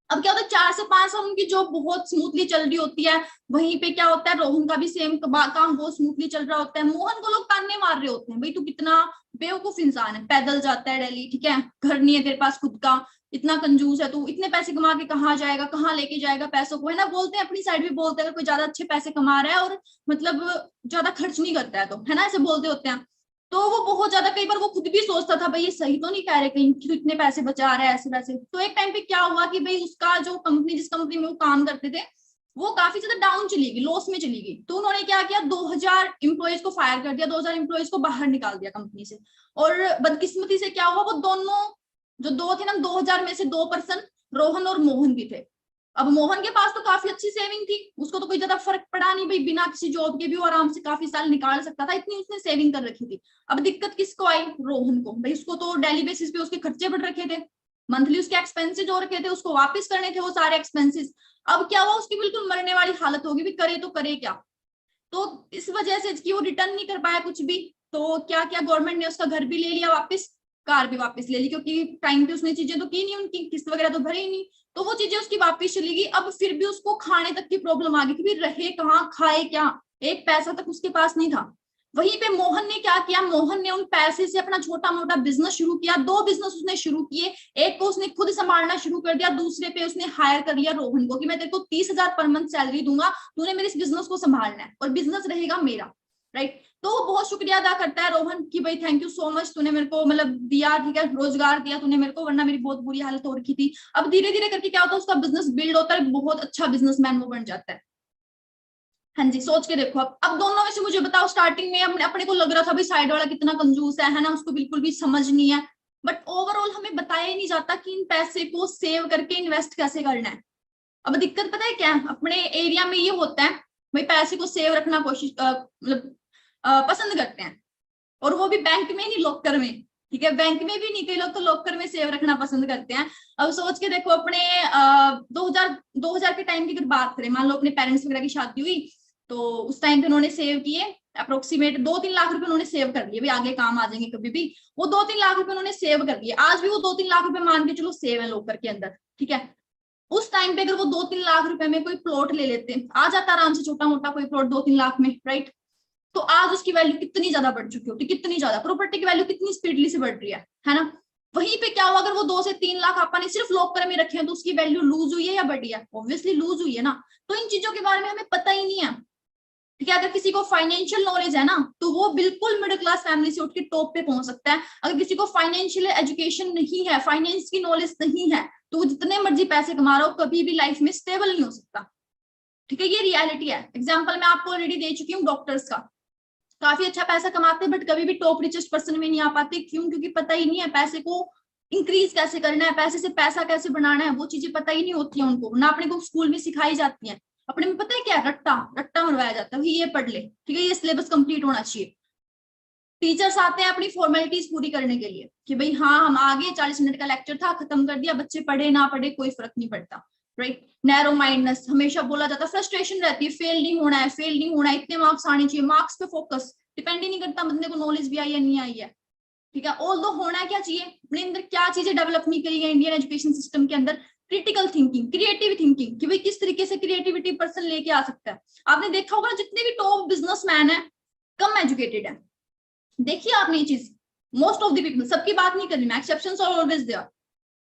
अब क्या होता है, 4 से 5 साल उनकी जॉब बहुत स्मूथली चल रही होती है, वहीं पे क्या होता है, रोहन का भी सेम काम बहुत स्मूथली चल रहा होता है। मोहन को लोग ताने मार रहे होते हैं, भाई तू कितना बेवकूफ इंसान है, पैदल जाता है दिल्ली, ठीक है, घर नहीं है तेरे पास खुद का, इतना कंजूस है तू, इतने पैसे कमा के कहाँ जाएगा, कहाँ लेके जाएगा पैसों को, है ना, बोलते हैं, अपनी साइड भी बोलते हैं, अगर कोई ज्यादा अच्छे पैसे कमा रहा है और मतलब ज्यादा खर्च नहीं करता है तो, है ना, ऐसे बोलते होते हैं। तो वो बहुत ज्यादा, कई बार वो खुद भी सोचता था भाई ये सही तो नहीं कह रहे कहीं कि इतने पैसे बचा रहा है ऐसे वैसे। तो एक टाइम पे क्या हुआ कि भाई उसका जो कंपनी, जिस कंपनी में वो काम करते थे, वो काफी ज्यादा डाउन चली गई, लॉस में चली गई। तो उन्होंने क्या किया, 2,000 एम्प्लॉयज को फायर कर दिया, 2,000 एम्प्लॉयज को बाहर निकाल दिया कंपनी से। और बदकिस्मती से क्या हुआ, वो दोनों जो दो थे ना, 2,000 में से 2% रोहन और मोहन भी थे। अब मोहन के पास तो काफी अच्छी सेविंग थी, उसको तो कोई ज्यादा फर्क पड़ा नहीं, भाई बिना किसी जॉब के भी वो आराम से काफी साल निकाल सकता था, इतनी उसने सेविंग कर रखी थी। अब दिक्कत किसको आई, रोहन को, भाई उसको तो डेली बेसिस पे उसके खर्चे बढ़ रखे थे, मंथली उसके एक्सपेंसेस हो रखे थे, उसको वापस करने थे वो सारे एक्सपेंसेस। अब क्या हुआ, उसकी बिल्कुल मरने वाली हालत होगी, भी करे तो करे क्या। तो इस वजह से कि वो रिटर्न नहीं कर पाया कुछ भी, तो क्या क्या गवर्नमेंट ने उसका घर भी ले लिया वापस, कार भी वापस ले ली, क्योंकि टाइम पे उसने चीजें तो की नहीं, उनकी किस्त वगैरह तो भरे ही नहीं, तो वो चीजें उसकी वापस चली गई। अब फिर भी उसको खाने तक की प्रॉब्लम आ गई कि भी रहे कहाँ, खाए क्या, एक पैसा तक उसके पास नहीं था। वहीं पे मोहन ने क्या किया, मोहन ने उन पैसे से अपना छोटा मोटा बिजनेस शुरू किया, 2 बिजनेस उसने शुरू किए, एक को उसने खुद संभालना शुरू कर दिया, दूसरे पे उसने हायर कर लिया रोहन को कि मैं तेरे को 30,000 पर मंथ सैलरी दूंगा, तूने मेरे इस बिजनेस को संभालना है और बिजनेस रहेगा मेरा, राइट। तो वो बहुत शुक्रिया अदा करता है रोहन कि भाई थैंक यू सो मच, तूने मेरे को मतलब दिया, ठीक है, रोजगार दिया तूने मेरे को, वरना मेरी बहुत बुरी हालत हो रखी थी। अब धीरे धीरे करके क्या होता है, उसका बिजनेस बिल्ड होता है, बहुत अच्छा बिजनेसमैन वो बन जाता है। हाँ जी, सोच के देखो। अब दोनों में से मुझे बताओ, स्टार्टिंग में अपने को लग रहा था भाई साइड वाला कितना कंजूस है ना, उसको बिल्कुल भी समझ नहीं है, बट ओवरऑल हमें बताया ही नहीं जाता कि इन पैसे को सेव करके इन्वेस्ट कैसे करना है। अब दिक्कत पता है क्या है, अपने एरिया में ये होता है भाई पैसे को सेव रखना कोशिश मतलब पसंद करते हैं, और वो भी बैंक में नहीं लॉकर में, ठीक है, बैंक में भी नहीं, कई लोग तो लॉकर में सेव रखना पसंद करते हैं। अब सोच के देखो अपने 2000 के टाइम की अगर बात करें, मान लो अपने पेरेंट्स वगैरह की शादी हुई तो उस टाइम पे उन्होंने सेव किए अप्रोक्सीमेट 2-3 लाख रुपए उन्होंने सेव कर लिए, भाई आगे काम आ जाएंगे कभी भी, वो 2-3 लाख रुपए उन्होंने सेव कर लिए। आज भी वो 2-3 लाख रुपए मान के चलो सेव है लॉकर के अंदर, ठीक है। उस टाइम पे अगर वो 2-3 लाख रुपए में कोई प्लॉट ले लेते, आ जाता आराम से छोटा मोटा कोई प्लॉट 2-3 लाख में, राइट, तो आज उसकी वैल्यू कितनी ज्यादा बढ़ चुकी होती, कितनी ज्यादा प्रॉपर्टी की वैल्यू कितनी स्पीडली से बढ़ रही है ना। वहीं पे क्या हुआ, अगर वो 2 से 3 लाख आपने सिर्फ लॉकर में रखे हैं तो उसकी वैल्यू लूज हुई है या बढ़ी है? ऑब्वियसली लूज हुई है ना। तो इन चीजों के बारे में हमें पता ही नहीं है, ठीक है। अगर किसी को फाइनेंशियल नॉलेज है ना तो वो बिल्कुल मिडिल क्लास फैमिली से उठ के टॉप पे पहुंच सकता है। अगर किसी को फाइनेंशियल एजुकेशन नहीं है, फाइनेंस की नॉलेज नहीं है, तो वो जितने मर्जी पैसे कमा रहा हो कभी भी लाइफ में स्टेबल नहीं हो सकता, ठीक है। ये रियलिटी है। एग्जाम्पल मैं आपको ऑलरेडी दे चुकी हूँ डॉक्टर्स का, काफी अच्छा पैसा कमाते हैं बट कभी भी टॉप रिचेस्ट पर्सन में नहीं आ पाते। क्यों? क्योंकि पता ही नहीं है पैसे को इंक्रीज कैसे करना है, पैसे से पैसा कैसे बनाना है, वो चीजें पता ही नहीं होती है उनको, ना अपने को स्कूल में सिखाई जाती है। अपने में पता है क्या, रट्टा रट्टा मरवाया जाता है, ये पढ़ ले, ठीक है, ये सिलेबस कंप्लीट होना चाहिए। टीचर्स आते हैं अपनी फॉर्मेलिटीज पूरी करने के लिए कि भाई हाँ हम आगे 40 मिनट का लेक्चर था, खत्म कर दिया, बच्चे पढ़े ना पढ़े कोई फर्क नहीं पड़ता, राइट। नैरो माइंडनेस हमेशा बोला जाता है, फ्रस्ट्रेशन रहती है, फेल नहीं होना है, फेल नहीं होना है, इतने मार्क्स आने चाहिए, मार्क्स पे फोकस, डिपेंड ही नहीं करता बंदे को नॉलेज भी आई है नहीं आई है, ठीक है। ऑल दो होना क्या चाहिए, अपने अंदर क्या चीजें डेवलप नहीं करी है इंडियन एजुकेशन सिस्टम के अंदर, क्रिटिकल थिंकिंग, क्रिएटिव थिंकिंग, कि भाई किस तरीके से क्रिएटिविटी पर्सन लेके आ सकता है। आपने देखा होगा जितने भी टॉप बिजनेसमैन है कम एजुकेटेड है, देखिए आपने ये चीज, मोस्ट ऑफ द पीपल, सबकी बात नहीं कर रही मैं, exceptions are always there,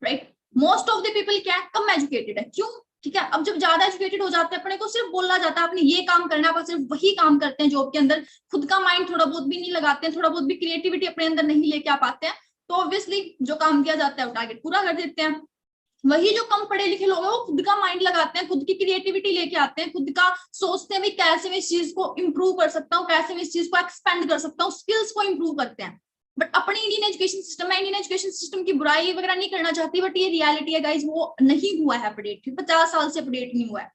right. Most of the people क्या है, कम एजुकेटेड है। क्यों? ठीक है, अब जब ज्यादा एजुकेटेड हो जाते हैं अपने को सिर्फ बोला जाता है आपने ये काम करना है, आप सिर्फ वही काम करते हैं जॉब के अंदर, खुद का माइंड थोड़ा बहुत भी नहीं लगाते हैं, थोड़ा बहुत भी क्रिएटिविटी अपने अंदर नहीं लेके आ पाते हैं, तो ऑब्वियसली जो काम किया जाता है वो टारगेट पूरा कर देते हैं। वही जो कम पढ़े लिखे लोग हैं वो खुद का माइंड लगाते हैं, खुद की क्रिएटिविटी लेके आते हैं, खुद का सोचते हैं कैसे मैं इस चीज को इंप्रूव कर सकता हूँ, कैसे मैं इस चीज को एक्सपेंड कर सकता हूँ, स्किल्स को इंप्रूव करते हैं। बट अपने इंडियन एजुकेशन सिस्टम में, इंडियन एजुकेशन सिस्टम की बुराई वगैरह नहीं करना चाहती, बट ये रियलिटी है गाइज, वो नहीं हुआ है अपडेट, 50 साल से अपडेट नहीं हुआ है,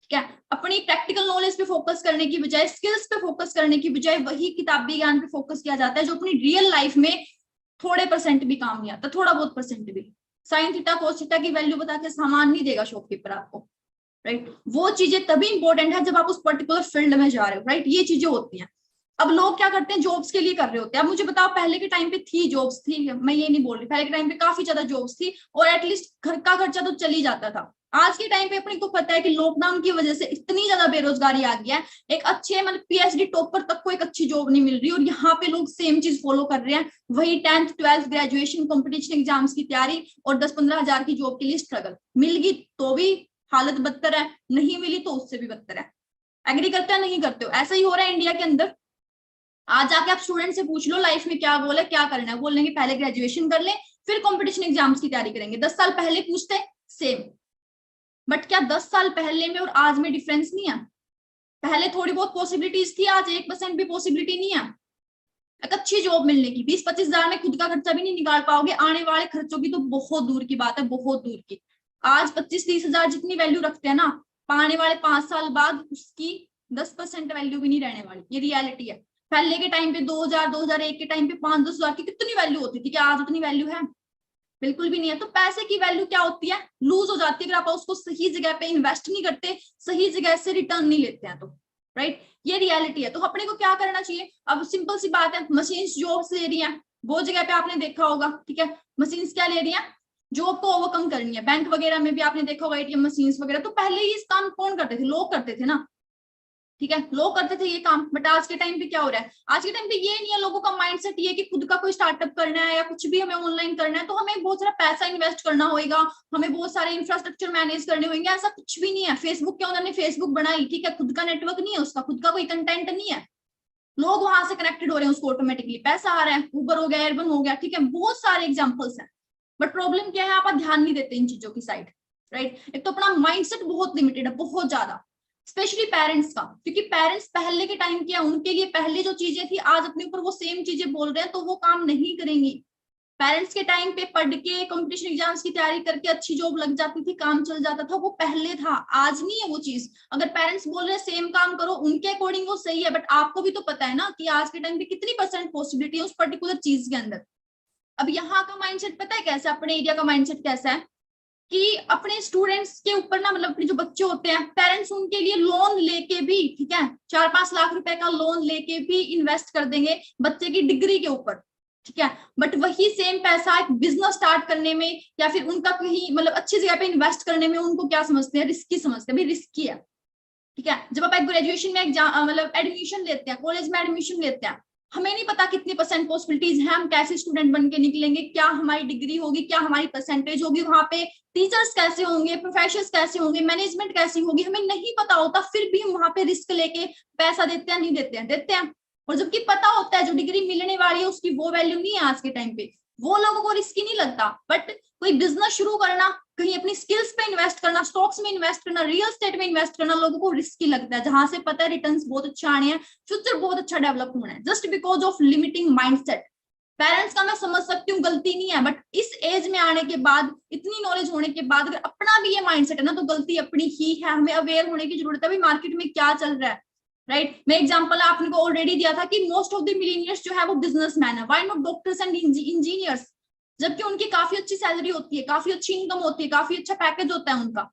ठीक है। अपनी प्रैक्टिकल नॉलेज पे फोकस करने की बजाय, स्किल्स पे फोकस करने की बजाय वही किताबी ज्ञान पे फोकस किया जाता है जो अपनी रियल लाइफ में थोड़े परसेंट भी काम नहीं आता, थोड़ा बहुत परसेंट भी। साइन थीटा कोस थीटा की वैल्यू बता के सामान नहीं देगा शॉपकीपर आपको, राइट। वो चीजें तभी इंपॉर्टेंट है जब आप उस पर्टिकुलर फील्ड में जा रहे हो, राइट। ये चीजें होती हैं। अब लोग क्या करते हैं, जॉब्स के लिए कर रहे होते हैं। अब मुझे बताओ, पहले के टाइम पे थी जॉब्स, थी, मैं ये नहीं बोल रही, पहले के टाइम पे काफी ज्यादा जॉब्स थी और एटलीस्ट घर का खर्चा तो चल ही जाता था। आज के टाइम पे अपने को पता है कि लॉकडाउन की वजह से इतनी ज्यादा बेरोजगारी आ गया है, एक अच्छे मतलब पीएचडी टॉपर तक को एक अच्छी जॉब नहीं मिल रही, और यहाँ पे लोग सेम चीज फॉलो कर रहे हैं, वही 10th 12th graduation competition exams की तैयारी और 10-15 हजार की जॉब के लिए स्ट्रगल। मिल गई तो भी हालत बदतर है, नहीं मिली तो उससे भी बदतर है। एग्री करते हो नहीं करते हो? ऐसा ही हो रहा है इंडिया के अंदर। आज जाके आप स्टूडेंट से पूछ लो लाइफ में क्या गोल है, क्या करना है, बोलेंगे पहले ग्रेजुएशन कर ले फिर कंपटीशन एग्जाम्स की तैयारी करेंगे। 10 साल पहले पूछते सेम, बट क्या 10 साल पहले में और आज में डिफरेंस नहीं है? पहले थोड़ी बहुत पॉसिबिलिटीज थी, आज 1% भी पॉसिबिलिटी नहीं है एक अच्छी जॉब मिलने की। 20-25 हजार में खुद का खर्चा भी नहीं निकाल पाओगे, आने वाले खर्चों की तो बहुत दूर की बात है, बहुत दूर की। आज 25-30 हजार जितनी वैल्यू रखते हैं ना, आने वाले 5 साल बाद उसकी 10% वैल्यू भी नहीं रहने वाली, ये रियलिटी है। पहले के टाइम पे 2000-2001 के टाइम पे 5-10 हजार की कितनी वैल्यू होती थी, क्या आज उतनी वैल्यू है? बिल्कुल भी नहीं है। तो पैसे की वैल्यू क्या होती है, लूज हो जाती है अगर आप उसको सही जगह पे इन्वेस्ट नहीं करते, सही जगह से रिटर्न नहीं लेते हैं तो, राइट। ये रियलिटी है। तो अपने को क्या करना चाहिए? अब सिंपल सी बात है, मशीन्स जॉब्स ले रही हैं, बहुत जगह पे आपने देखा होगा, ठीक है। मशीन्स क्या ले रही हैं, जॉब को ओवरकम करनी है। बैंक वगैरह में भी आपने देखा होगा एटीएम मशीन्स वगैरह, तो पहले ही इस काम कौन करते थे? लोग करते थे ना, ठीक है, लोग करते थे ये काम। बट आज के टाइम पे क्या हो रहा है, आज के टाइम पे ये नहीं है, लोगों का माइंडसेट ये है कि खुद का कोई स्टार्टअप करना है या कुछ भी हमें ऑनलाइन करना है तो हमें बहुत सारा पैसा इन्वेस्ट करना होगा, हमें बहुत सारे इंफ्रास्ट्रक्चर मैनेज करने होंगे। ऐसा कुछ भी नहीं है। फेसबुक के ओनर ने फेसबुक बनाई, ठीक है, खुद का नेटवर्क नहीं है, उसका खुद का कोई कंटेंट नहीं है, लोग वहां से कनेक्टेड हो रहे हैं, उसको ऑटोमेटिकली पैसा आ रहा है। उबर हो गया, एयरबन हो गया, ठीक है, बहुत सारे एग्जाम्पल्स हैं। बट प्रॉब्लम क्या है, आप ध्यान नहीं देते इन चीजों की साइड, राइट। एक तो अपना माइंडसेट बहुत लिमिटेड है, बहुत ज्यादा, स्पेशली पेरेंट्स का, क्योंकि पेरेंट्स पहले के टाइम किया, उनके लिए पहले जो चीजें थी आज अपने ऊपर वो सेम चीजें बोल रहे हैं तो वो काम नहीं करेंगी। पेरेंट्स के टाइम पे पढ़ के कंपटीशन एग्जाम्स की तैयारी करके अच्छी जॉब लग जाती थी, काम चल जाता था, वो पहले था, आज नहीं है वो चीज। अगर पेरेंट्स बोल रहे हैं सेम काम करो उनके अकॉर्डिंग वो सही है, बट आपको भी तो पता है ना कि आज के टाइम पे कितनी % पॉसिबिलिटी है उस पर्टिकुलर चीज के अंदर, अब यहाँ का माइंडसेट पता है कैसा, अपने एरिया का माइंडसेट कैसा है कि अपने स्टूडेंट्स के ऊपर ना, मतलब अपने जो बच्चे होते हैं, पेरेंट्स उनके लिए लोन लेके भी, ठीक है, 4-5 लाख रुपए का लोन लेके भी इन्वेस्ट कर देंगे बच्चे की डिग्री के ऊपर, ठीक है। बट वही सेम पैसा एक बिजनेस स्टार्ट करने में या फिर उनका कहीं मतलब अच्छी जगह पे इन्वेस्ट करने में उनको क्या समझते हैं, रिस्की समझते हैं, भाई रिस्की है, ठीक है। जब आप एक ग्रेजुएशन में मतलब एडमिशन लेते हैं, कॉलेज में एडमिशन लेते हैं, हमें नहीं पता कितनी परसेंट पॉसिबिलिटीज है, हम कैसे स्टूडेंट बन के निकलेंगे, क्या हमारी डिग्री होगी, क्या हमारी परसेंटेज होगी, वहां पे टीचर्स कैसे होंगे, प्रोफेसर्स कैसे होंगे, मैनेजमेंट कैसी होगी, हमें नहीं पता होता, फिर भी हम वहां पे रिस्क लेके पैसा देते हैं, नहीं देते हैं, देते हैं। और जबकि पता होता है जो डिग्री मिलने वाली है उसकी वो वैल्यू नहीं है आज के टाइम पे, वो लोगों को रिस्की नहीं लगता। बट कोई बिजनेस शुरू करना, कहीं अपनी स्किल्स पे इन्वेस्ट करना, स्टॉक्स में इन्वेस्ट करना, रियल एस्टेट में इन्वेस्ट करना लोगों को रिस्की लगता है, जहां से पता है रिटर्न्स बहुत अच्छे आने हैं, फ्यूचर बहुत अच्छा डेवलप होना है, just because of limiting mindset. Parents का मैं समझ सकती हूँ गलती नहीं है, बट इस एज में आने के बाद, इतनी नॉलेज होने के बाद अगर अपना भी ये माइंडसेट है ना, तो गलती अपनी ही है। हमें अवेयर होने की जरूरत है भाई मार्केट में क्या चल रहा है, राइट। मैं एग्जांपल आपने को ऑलरेडी दिया था कि मोस्ट ऑफ द मिलीनियर्स जो है वो बिजनेसमैन है, why not doctors and engineers, जबकि उनकी काफी अच्छी सैलरी होती है, काफी अच्छी इनकम होती है, काफी अच्छा पैकेज होता है उनका,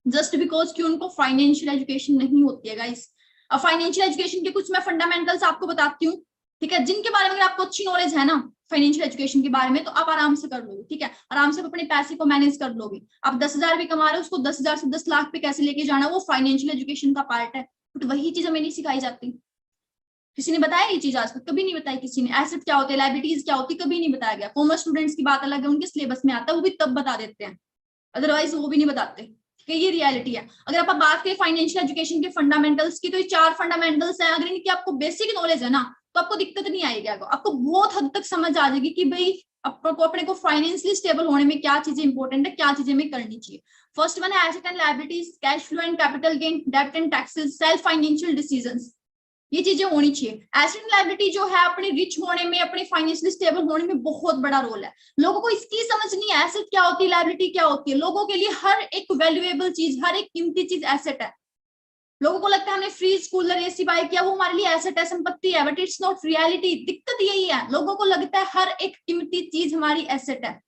जस्ट बिकॉज कि उनको फाइनेंशियल एजुकेशन नहीं होती है गाइस। अब फाइनेंशियल एजुकेशन के कुछ मैं फंडामेंटल्स आपको बताती हूँ, ठीक है, जिनके बारे में अगर आपको अच्छी नॉलेज है ना फाइनेंशियल एजुकेशन के बारे में, तो आप आराम से कर लोगे, ठीक है, आराम से अपने पैसे को मैनेज कर लोगे। आप 10,000 भी कमा रहे हो, उसको 10,000 से 10 लाख पे कैसे लेके जाना, वो फाइनेंशियल एजुकेशन का पार्ट है। बट वही चीज हमें नहीं सिखाई जाती। किसी ने बताया ये चीज आज तक? कभी नहीं बताई किसी ने। एसेट क्या होते हैं, लाइबिलिटीज क्या होती, कभी नहीं बताया गया। कॉमर्स स्टूडेंट्स की बात अलग है, उनके सिलेबस में आता है, वो भी तब बता देते हैं, अदरवाइज वो भी नहीं बताते, ठीक है, ये रियलिटी है। अगर आप बात करें फाइनेंशियल एजुकेशन के फंडामेंटल्स की, तो ये 4 फंडामेंटल्स हैं। अगर इनकी आपको बेसिक नॉलेज है ना, तो आपको दिक्कत नहीं आएगी, आपको बहुत हद तक समझ आ जाएगी कि भाई आपको अपने को फाइनेंशियली स्टेबल होने में क्या चीजें इंपॉर्टेंट है, क्या चीजें में करनी चाहिए। फर्स्ट वन है asset and liabilities, cash flow and capital gain, डेब्ट and taxes, self financial decisions, ये चीजें होनी चाहिए। एसेट एंड लायबिलिटी जो है अपने रिच होने में, अपने फाइनेंशियली स्टेबल होने में बहुत बड़ा रोल है। लोगों को इसकी समझ नहीं है, एसेट क्या होती है, लायबिलिटी क्या होती है। लोगों के लिए हर एक वैल्यूएबल चीज, हर एक कीमती चीज एसेट है। लोगों को लगता है हमने फ्रिज, कूलर, एसी बाय किया, वो हमारे लिए एसेट है, संपत्ति है, बट इट्स नॉट रियलिटी। दिक्कत यही है, लोगों को लगता है हर एक कीमती चीज हमारी एसेट है।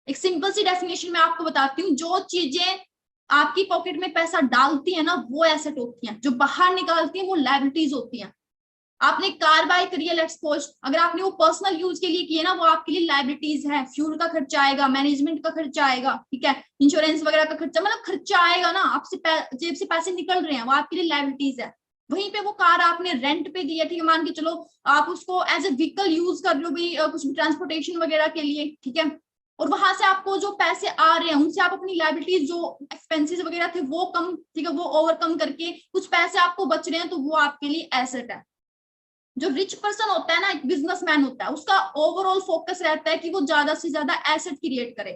एक सिंपल सी डेफिनेशन मैं आपको बताती हूँ, जो चीजें आपकी पॉकेट में पैसा डालती है ना, वो एसेट होती हैं, जो बाहर निकालती है वो लायबिलिटीज होती हैं। आपने कार बाय करी है, लेट्स सपोज, अगर आपने वो पर्सनल यूज के लिए किए ना, वो आपके लिए लायबिलिटीज है। फ्यूल का खर्चा आएगा, मैनेजमेंट का खर्चा आएगा, ठीक है, इंश्योरेंस वगैरह का खर्चा, मतलब खर्चा आएगा ना, आपसे जेब से पैसे निकल रहे हैं, वो आपके लिए लायबिलिटीज है। वहीं पे वो कार आपने रेंट पे दी है, ठीक है, मान के चलो आप उसको एज ए व्हीकल यूज कर रहे हो भाई, कुछ भी ट्रांसपोर्टेशन वगैरह के लिए, ठीक है, और वहां से आपको जो पैसे आ रहे हैं उनसे आप अपनी लायबिलिटीज, जो एक्सपेंसेस वगैरह थे वो कम, ठीक है, वो ओवरकम करके कुछ पैसे आपको बच रहे हैं, तो वो आपके लिए एसेट है। जो रिच पर्सन होता है ना, एक बिजनेसमैन होता है, उसका ओवरऑल फोकस रहता है कि वो ज्यादा से ज्यादा एसेट क्रिएट करे,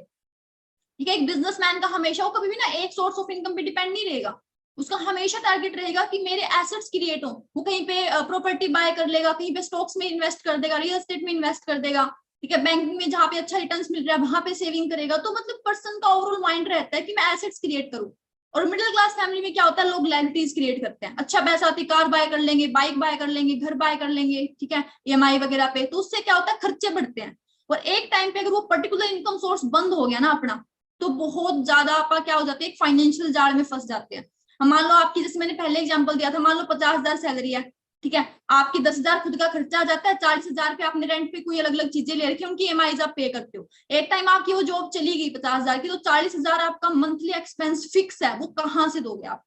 ठीक है। एक बिजनेसमैन का हमेशा, वो कभी भी ना एक सोर्स ऑफ इनकम पे डिपेंड नहीं रहेगा, उसका हमेशा टारगेट रहेगा कि मेरे एसेट्स क्रिएट हो। वो कहीं पे प्रॉपर्टी बाय कर लेगा, कहीं पे स्टॉक्स में इन्वेस्ट कर देगा, रियल एस्टेट में इन्वेस्ट कर देगा, ठीक है, बैंकिंग में जहां पे अच्छा रिटर्न्स मिल रहा है वहां पे सेविंग करेगा। तो मतलब पर्सन का ओवरऑल माइंड रहता है कि मैं एसेट्स क्रिएट करूं। और मिडिल क्लास फैमिली में क्या होता है, लोग लायबिलिटीज क्रिएट करते हैं, अच्छा पैसा आती, कार बाय कर लेंगे, बाइक बाय कर लेंगे, घर बाय कर लेंगे, ठीक है, ईएमआई वगैरह पे, तो उससे क्या होता है, खर्चे बढ़ते हैं। और एक टाइम पे अगर वो पर्टिकुलर इनकम सोर्स बंद हो गया ना अपना, तो बहुत ज्यादा आपका क्या हो जाता है, एक फाइनेंशियल जाल में फंस जाते हैं। हम मान लो आपकी, जैसे मैंने पहले एग्जांपल दिया था, मान लो 50,000 सैलरी है, ठीक है, आपकी 10,000 खुद का खर्चा आ जाता है, 40,000 पे आपने रेंट पे कोई अलग अलग चीजें ले रखी है, उनकी ईएमआईज आप पे करते हो। एक टाइम आपकी वो जॉब चली गई 50,000 की, तो 40,000 आपका मंथली एक्सपेंस फिक्स है, वो कहाँ से दोगे आप?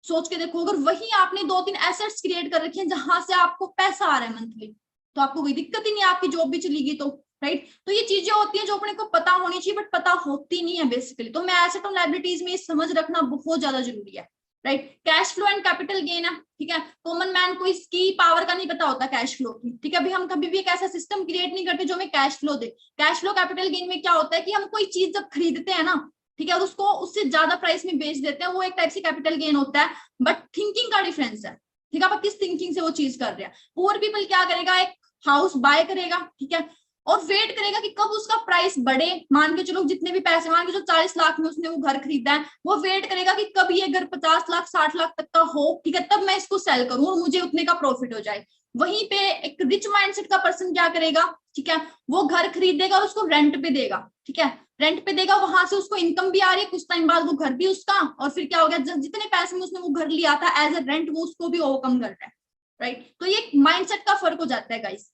सोच के देखो, अगर वही आपने 2-3 एसेट्स क्रिएट कर रखे हैं जहां से आपको पैसा आ रहा है मंथली, तो आपको कोई दिक्कत ही नहीं, आपकी जॉब भी चली गई तो, राइट। तो ये चीजें होती हैं जो अपने को पता होनी चाहिए, बट पता होती नहीं है बेसिकली। तो मैं एसेट और लायबिलिटीज में समझ रखना बहुत ज्यादा जरूरी है, right. Cash flow and capital gain है, ठीक है, कॉमन मैन को इसकी पावर का नहीं पता होता कैश फ्लो की, ठीक है। अभी हम कभी भी एक ऐसा सिस्टम क्रिएट नहीं करते जो हमें कैश फ्लो दे। कैश फ्लो कैपिटल गेन में क्या होता है कि हम कोई चीज जब खरीदते हैं ना, ठीक है, और उसको उससे ज्यादा प्राइस में बेच देते हैं, वो एक टाइप से कैपिटल गेन होता है, बट थिंकिंग का डिफरेंस है, ठीक है, आप किस थिंकिंग से वो चीज कर रहे हैं। पुअर पीपल क्या करेगा, एक हाउस बाय करेगा, ठीक है, और वेट करेगा कि कब उसका प्राइस बढ़े। मान के चलो जितने भी पैसे, मान के चलो 40 लाख में उसने वो घर खरीदा है, वो वेट करेगा कि कब ये घर 50 लाख 60 लाख तक का हो, ठीक है, तब मैं इसको सेल करूं और मुझे उतने का प्रॉफिट हो जाए। वहीं पे एक रिच माइंडसेट का पर्सन क्या करेगा, ठीक है, वो घर खरीदेगा और उसको रेंट पे देगा, ठीक है, रेंट पे देगा, वहां से उसको इनकम भी आ रही है, कुछ टाइम बाद वो घर भी उसका, और फिर क्या हो गया, जितने पैसे में उसने वो घर लिया था एज ए रेंट, वो उसको भी ओवरकम कर रहा है, राइट। तो ये माइंडसेट का फर्क हो जाता है गाइस।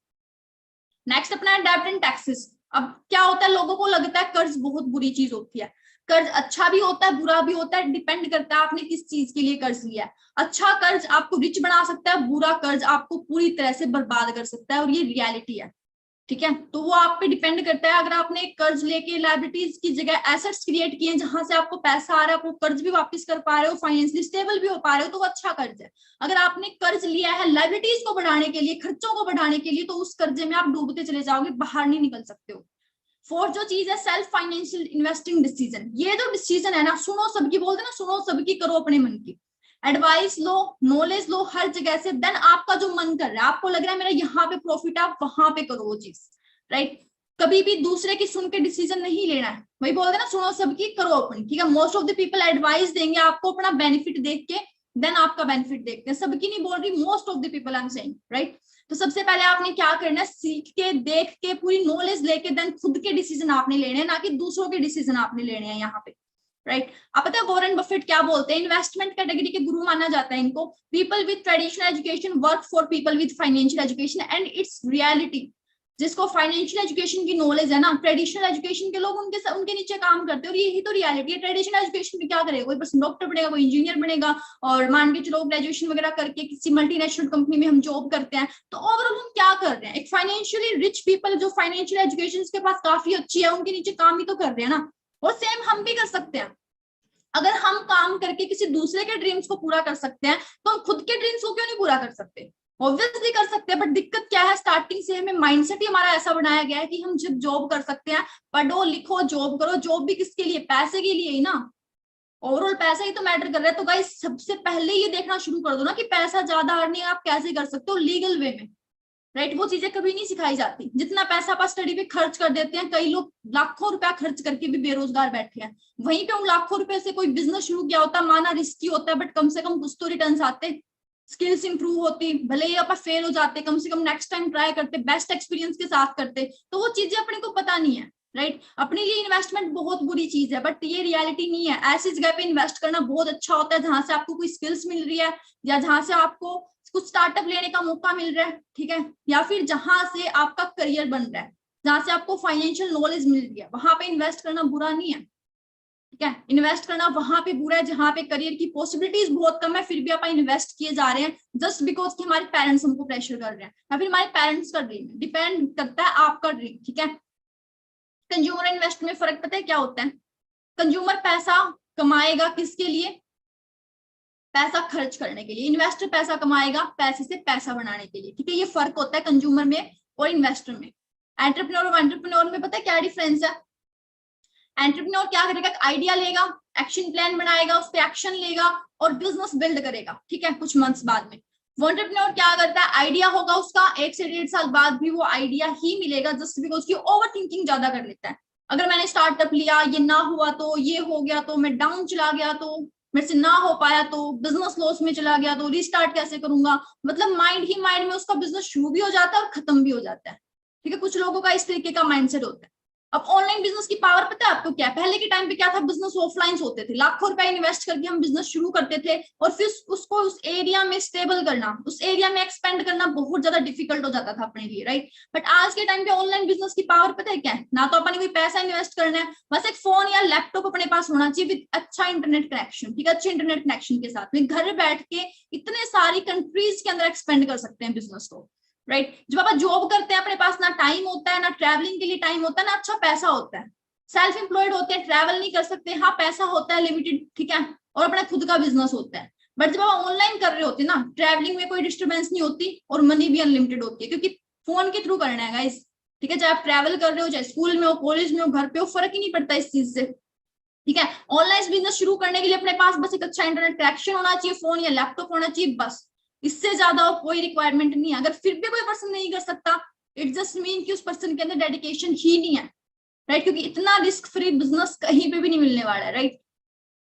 नेक्स्ट अपना है डेब्ट एंड टैक्सेस। अब क्या होता है, लोगों को लगता है कर्ज बहुत बुरी चीज होती है। कर्ज अच्छा भी होता है, बुरा भी होता है, डिपेंड करता है आपने किस चीज के लिए कर्ज लिया है। अच्छा कर्ज आपको रिच बना सकता है, बुरा कर्ज आपको पूरी तरह से बर्बाद कर सकता है, और ये रियलिटी है, ठीक है। तो वो आप पे डिपेंड करता है। अगर आपने कर्ज लेके लायबिलिटीज की जगह एसेट्स क्रिएट किए जहां से आपको पैसा आ रहा है, आप वो कर्ज भी वापस कर पा रहे हो, फाइनेंशियली स्टेबल भी हो पा रहे हो, तो वो अच्छा कर्ज है। अगर आपने कर्ज लिया है लायबिलिटीज को बढ़ाने के लिए, खर्चों को बढ़ाने के लिए, तो उस कर्जे में आप डूबते चले जाओगे, बाहर नहीं निकल सकते हो। फोर्थ जो चीज है, सेल्फ फाइनेंशियल इन्वेस्टिंग डिसीजन। ये जो डिसीजन है ना, सुनो सबकी, बोलते ना सुनो सबकी, करो अपने मन की। एडवाइस लो, नॉलेज लो हर जगह से, देन आपका जो मन कर रहा है, आपको लग रहा है मेरा यहाँ पे प्रॉफिट है, आप वहां पे करो वो चीज, राइट। कभी भी दूसरे की सुन के डिसीजन नहीं लेना है। वही बोलते ना, सुनो सबकी करो अपनी, ठीक है। Most of the people advice देंगे आपको अपना बेनिफिट देख के, देन आपका बेनिफिट देखते हैं। सबकी नहीं बोल रही, most of the people I am saying, right. तो सबसे पहले आपने क्या करना है, सीख के, देख के, पूरी नॉलेज लेके, देन खुद के डिसीजन आपने लेने हैं, ना कि दूसरों के डिसीजन आपने लेने हैं यहाँ पे, राइट। आप पता है वॉरेन बफेट क्या बोलते हैं, इन्वेस्टमेंट कैटेगरी के गुरु माना जाता है इनको। People with traditional education work for people with financial education and it's reality. जिसको फाइनेंशियल एजुकेशन की नॉलेज है ना, ट्रेडिशनल एजुकेशन के लोग उनके नीचे काम करते हैं, और यही तो रियलिटी है। ट्रेडिशनल एजुकेशन में क्या करेगा, कोई पर्सन डॉक्टर बनेगा, कोई इंजीनियर बनेगा, और मान के चलो ग्रेजुएशन वगैरह करके किसी मल्टीनेशनल कंपनी में हम जॉब करते हैं। तो ओवरऑल हम क्या कर रहे हैं, एक फाइनेंशियली रिच पीपल जो फाइनेंशियल एजुकेशन के पास काफी अच्छी है, उनके नीचे काम ही तो कर रहे हैं ना। और सेम हम भी कर सकते हैं। अगर हम काम करके किसी दूसरे के ड्रीम्स को पूरा कर सकते हैं, तो हम खुद के ड्रीम्स को क्यों नहीं पूरा कर सकते। ऑब्वियसली कर सकते हैं, बट दिक्कत क्या है, स्टार्टिंग से हमें माइंडसेट ही हमारा ऐसा बनाया गया है कि हम जब जॉब कर सकते हैं, पढ़ो लिखो जॉब करो, जॉब भी किसके लिए, पैसे के लिए ही ना। ओवरऑल पैसा ही तो मैटर कर रहा है। तो गाइस सबसे पहले ये देखना शुरू कर दो ना कि पैसा ज्यादा अर्निंग आप कैसे कर सकते हो, लीगल वे में, राइट। वो चीजें कभी नहीं सिखाई जाती। जितना पैसा आप स्टडी पे खर्च कर देते हैं, कई लोग लाखों रुपया खर्च करके भी बेरोजगार बैठे हैं। वहीं पे उन लाखों रुपए से कोई बिजनेस शुरू किया होता, माना रिस्की होता है, बट कम से कम कुछ तो रिटर्न्स आते, स्किल्स इंप्रूव होती, भले ही आप फेल हो जाते, कम से कम नेक्स्ट टाइम ट्राई करते, बेस्ट एक्सपीरियंस के साथ करते। तो वो चीजें अपने को पता नहीं है, राइट। अपने लिए इन्वेस्टमेंट बहुत बुरी चीज है, बट ये रियलिटी नहीं है। ऐसी जगह पे इन्वेस्ट करना बहुत अच्छा होता है जहां से आपको कोई स्किल्स मिल रही है, या जहां से आपको कुछ स्टार्टअप लेने का मौका मिल रहा है, ठीक है, या फिर जहां से आपका करियर बन रहा है, जहां से आपको फाइनेंशियल नॉलेज मिल रही है, वहां पे इन्वेस्ट करना बुरा नहीं है, ठीक है। इन्वेस्ट करना वहां पे बुरा है जहां पे करियर की पॉसिबिलिटीज बहुत कम है, फिर भी आप इन्वेस्ट किए जा रहे हैं जस्ट बिकॉज कि हमारे पेरेंट्स हमको प्रेशर कर रहे हैं, या फिर हमारे पेरेंट्स का ड्रीम है। डिपेंड करता है आपका ड्रीम, ठीक है। कंज्यूमर इन्वेस्ट में फर्क पता है क्या होता है, कंज्यूमर पैसा कमाएगा किसके लिए, पैसा खर्च करने के लिए। इन्वेस्टर पैसा कमाएगा पैसे से पैसा बनाने के लिए, ठीक है। ये फर्क होता है कंज्यूमर में और इन्वेस्टर में। एंटरप्रेन्योर और एंटरप्रेन्योर में पता है क्या डिफरेंस है। एंटरप्रेन्योर क्या करेगा, आइडिया लेगा, एक्शन प्लान बनाएगा, उस पर एक्शन लेगा और बिजनेस बिल्ड करेगा, ठीक है, कुछ मंथ्स बाद में। वो एंटरप्रेन्योर क्या करता है, आइडिया होगा उसका, 1 से 1.5 साल बाद भी वो आइडिया ही मिलेगा, जस्ट बिकॉज की ओवर थिंकिंग ज्यादा कर लेता है। अगर मैंने स्टार्टअप लिया, ये ना हुआ तो, ये हो गया तो, मैं डाउन चला गया तो, मेरे से ना हो पाया तो, बिजनेस लॉस में चला गया तो, रिस्टार्ट कैसे करूंगा। मतलब माइंड ही माइंड में उसका बिजनेस शुरू भी हो जाता है और खत्म भी हो जाता है, ठीक है। कुछ लोगों का इस तरीके का माइंडसेट होता है। अब ऑनलाइन बिजनेस की पावर पता है आपको क्या है, पहले के टाइम पे क्या था, बिजनेस ऑफलाइन होते थे, लाखों रुपए इन्वेस्ट करके हम बिजनेस शुरू करते थे, और फिर उसको उस एरिया में स्टेबल करना, उस एरिया में एक्सपेंड करना बहुत ज्यादा डिफिकल्ट हो जाता था अपने लिए, राइट। बट आज के टाइम पे ऑनलाइन बिजनेस की पावर पता है क्या है, ना तो अपने कोई पैसा इन्वेस्ट करना है, बस एक फोन या लैपटॉप अपने पास होना चाहिए विद अच्छा इंटरनेट कनेक्शन, ठीक है, अच्छे इंटरनेट कनेक्शन के साथ में घर बैठ के इतने सारी कंट्रीज के अंदर एक्सपेंड कर सकते हैं बिजनेस को, राइट। जब आप जॉब करते हैं अपने पास ना टाइम होता है, ना ट्रैवलिंग के लिए टाइम होता है, ना अच्छा पैसा होता है। सेल्फ एम्प्लॉयड होते हैं, ट्रैवल नहीं कर सकते, हाँ पैसा होता है लिमिटेड, ठीक है, और अपना खुद का बिजनेस होता है। बट जब आप ऑनलाइन कर रहे होते हैं ना, ट्रैवलिंग में कोई डिस्टर्बेंस नहीं होती और मनी भी अनलिमिटेड होती है, क्योंकि फोन के थ्रू करना है गाइस, ठीक है। चाहे आप ट्रैवल कर रहे हो, चाहे स्कूल में हो, कॉलेज में हो, घर पे हो, फर्क ही नहीं पड़ता इस चीज से, ठीक है। ऑनलाइन बिजनेस शुरू करने के लिए अपने पास बस एक अच्छा इंटरनेट कनेक्शन होना चाहिए, फोन या लैपटॉप होना चाहिए, बस इससे ज्यादा कोई रिक्वायरमेंट नहीं है। अगर फिर भी कोई पर्सन नहीं कर सकता, इट जस्ट मीन कि उस पर्सन के अंदर डेडिकेशन ही नहीं है, राइट? क्योंकि इतना रिस्क फ्री बिजनेस कहीं पे भी नहीं मिलने वाला है, राइट?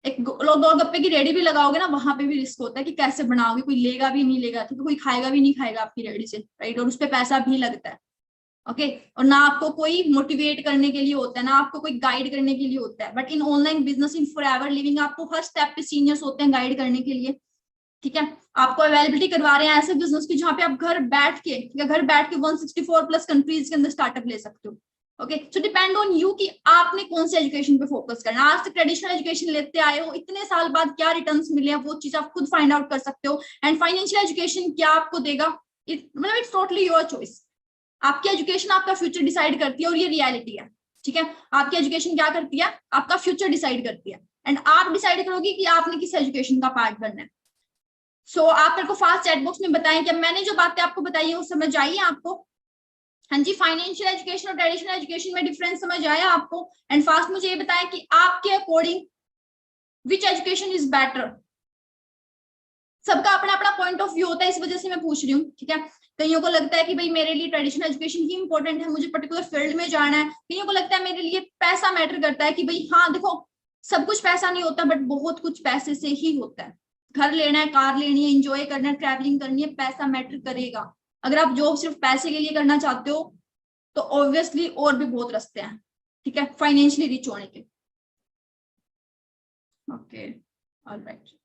एक लोग गोलगप्पे की रेडी भी लगाओगे ना, वहां पे भी रिस्क होता है कि कैसे बनाओगे, कोई लेगा भी नहीं लेगा, तो कोई खाएगा भी नहीं खाएगा आपकी रेडी से, राइट? और उस पर पैसा भी लगता है, ओके? और ना आपको कोई मोटिवेट करने के लिए होता है, ना आपको कोई गाइड करने के लिए होता है। But in online business, in forever living, आपको हर स्टेप पे सीनियर्स होते हैं गाइड करने के लिए, ठीक है? आपको अवेलेबिलिटी करवा रहे हैं ऐसे बिजनेस की जहां पे आप घर बैठ के, ठीक है, घर बैठ के 164 प्लस कंट्रीज के अंदर स्टार्टअप ले सकते हो, okay? So depend on you कि आपने कौन से एजुकेशन पे फोकस करना है। आज तक ट्रेडिशनल एजुकेशन लेते आए हो, इतने साल बाद क्या रिटर्न्स मिले हैं वो चीज आप खुद फाइंड आउट कर सकते हो। एंड फाइनेंशियल एजुकेशन क्या आपको देगा, मतलब इट्स टोटली योर चॉइस। आपकी एजुकेशन आपका फ्यूचर डिसाइड करती है, और ये रियलिटी है, ठीक है? आपकी एजुकेशन क्या करती है, आपका फ्यूचर डिसाइड करती है, एंड आप डिसाइड करोगे कि आपने किस एजुकेशन का पार्ट बनना है। सो आप मेरे को फास्ट चैट बॉक्स में बताएं कि मैंने जो बातें आपको बताई है वो समझ आई है आपको? हाँ जी, फाइनेंशियल एजुकेशन और ट्रेडिशनल एजुकेशन में डिफरेंस समझ आया आपको? एंड फास्ट मुझे ये बताएं कि आपके according which education is better? सबका अपना अपना पॉइंट ऑफ व्यू होता है, इस वजह से मैं पूछ रही हूँ, ठीक है? कईयों को लगता है कि भाई मेरे लिए ट्रेडिशनल एजुकेशन ही इंपॉर्टेंट है, मुझे पर्टिकुलर फील्ड में जाना है। कईयों को लगता है मेरे लिए पैसा मैटर करता है कि भाई हाँ देखो, सब कुछ पैसा नहीं होता, बट बहुत कुछ पैसे से ही होता है। घर लेना है, कार लेनी है, इंजॉय करना है, ट्रैवलिंग करनी है, पैसा मैटर करेगा। अगर आप जॉब सिर्फ पैसे के लिए करना चाहते हो तो ऑब्वियसली और भी बहुत रास्ते हैं, ठीक है, फाइनेंशियली रिच होने के। Okay, alright.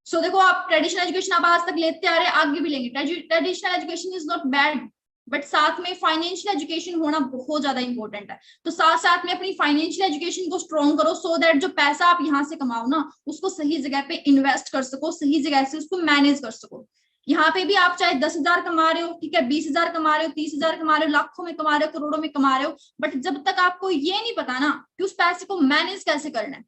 सो देखो, आप ट्रेडिशनल एजुकेशन आप आज तक लेते आ रहे हैं, आगे भी लेंगे। Traditional education is not bad, but साथ में फाइनेंशियल एजुकेशन होना बहुत ज्यादा इंपॉर्टेंट है। तो साथ साथ में अपनी फाइनेंशियल एजुकेशन को स्ट्रॉन्ग करो, सो दैट जो पैसा आप यहाँ से कमाओ ना, उसको सही जगह पे इन्वेस्ट कर सको, सही जगह से उसको मैनेज कर सको। यहाँ पे भी आप चाहे 10,000 कमा रहे हो, ठीक है, 20,000 कमा रहे हो, 30,000 कमा रहे हो, लाखों में कमा रहे हो, करोड़ों में कमा रहे हो, बट जब तक आपको ये नहीं पता ना कि उस पैसे को मैनेज कैसे करना है,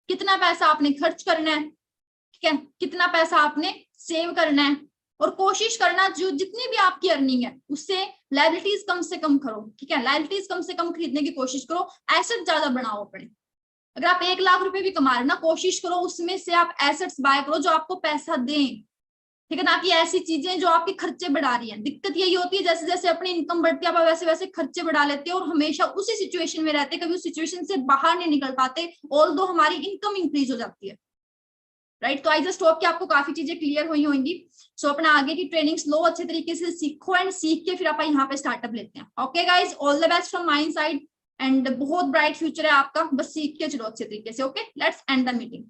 कितना पैसा आपने खर्च करना है, ठीक है, कितना पैसा आपने सेव करना है, और कोशिश करना जो जितनी भी आपकी अर्निंग है उससे लायबिलिटीज कम से कम करो, ठीक है? लायबिलिटीज कम से कम खरीदने की कोशिश करो, एसेट ज्यादा बनाओ अपने। अगर आप 1 लाख रुपए भी कमा रहे हो ना, कोशिश करो उसमें से आप एसेट्स बाय करो जो आपको पैसा दें, ठीक है ना? कि ऐसी चीजें जो आपके खर्चे बढ़ा रही हैं। दिक्कत यही होती है, जैसे जैसे अपनी इनकम बढ़ती है आप वैसे वैसे खर्चे बढ़ा लेते हैं और हमेशा उसी सिचुएशन में रहते हैं, कभी उस सिचुएशन से बाहर नहीं निकल पाते, ऑल्दो हमारी इनकम इंक्रीज हो जाती है, राइट? तो आई जस्ट होप कि आपको काफी चीजें क्लियर हुई होंगी। सो अपना आगे की ट्रेनिंग लो अच्छे तरीके से सीखो, एंड सीख के फिर आप यहाँ पे स्टार्टअप लेते हैं। Okay guys, all the best from my side, and बहुत ब्राइट फ्यूचर है आपका, बस सीख के चलो अच्छे तरीके से। Okay, let's end the meeting.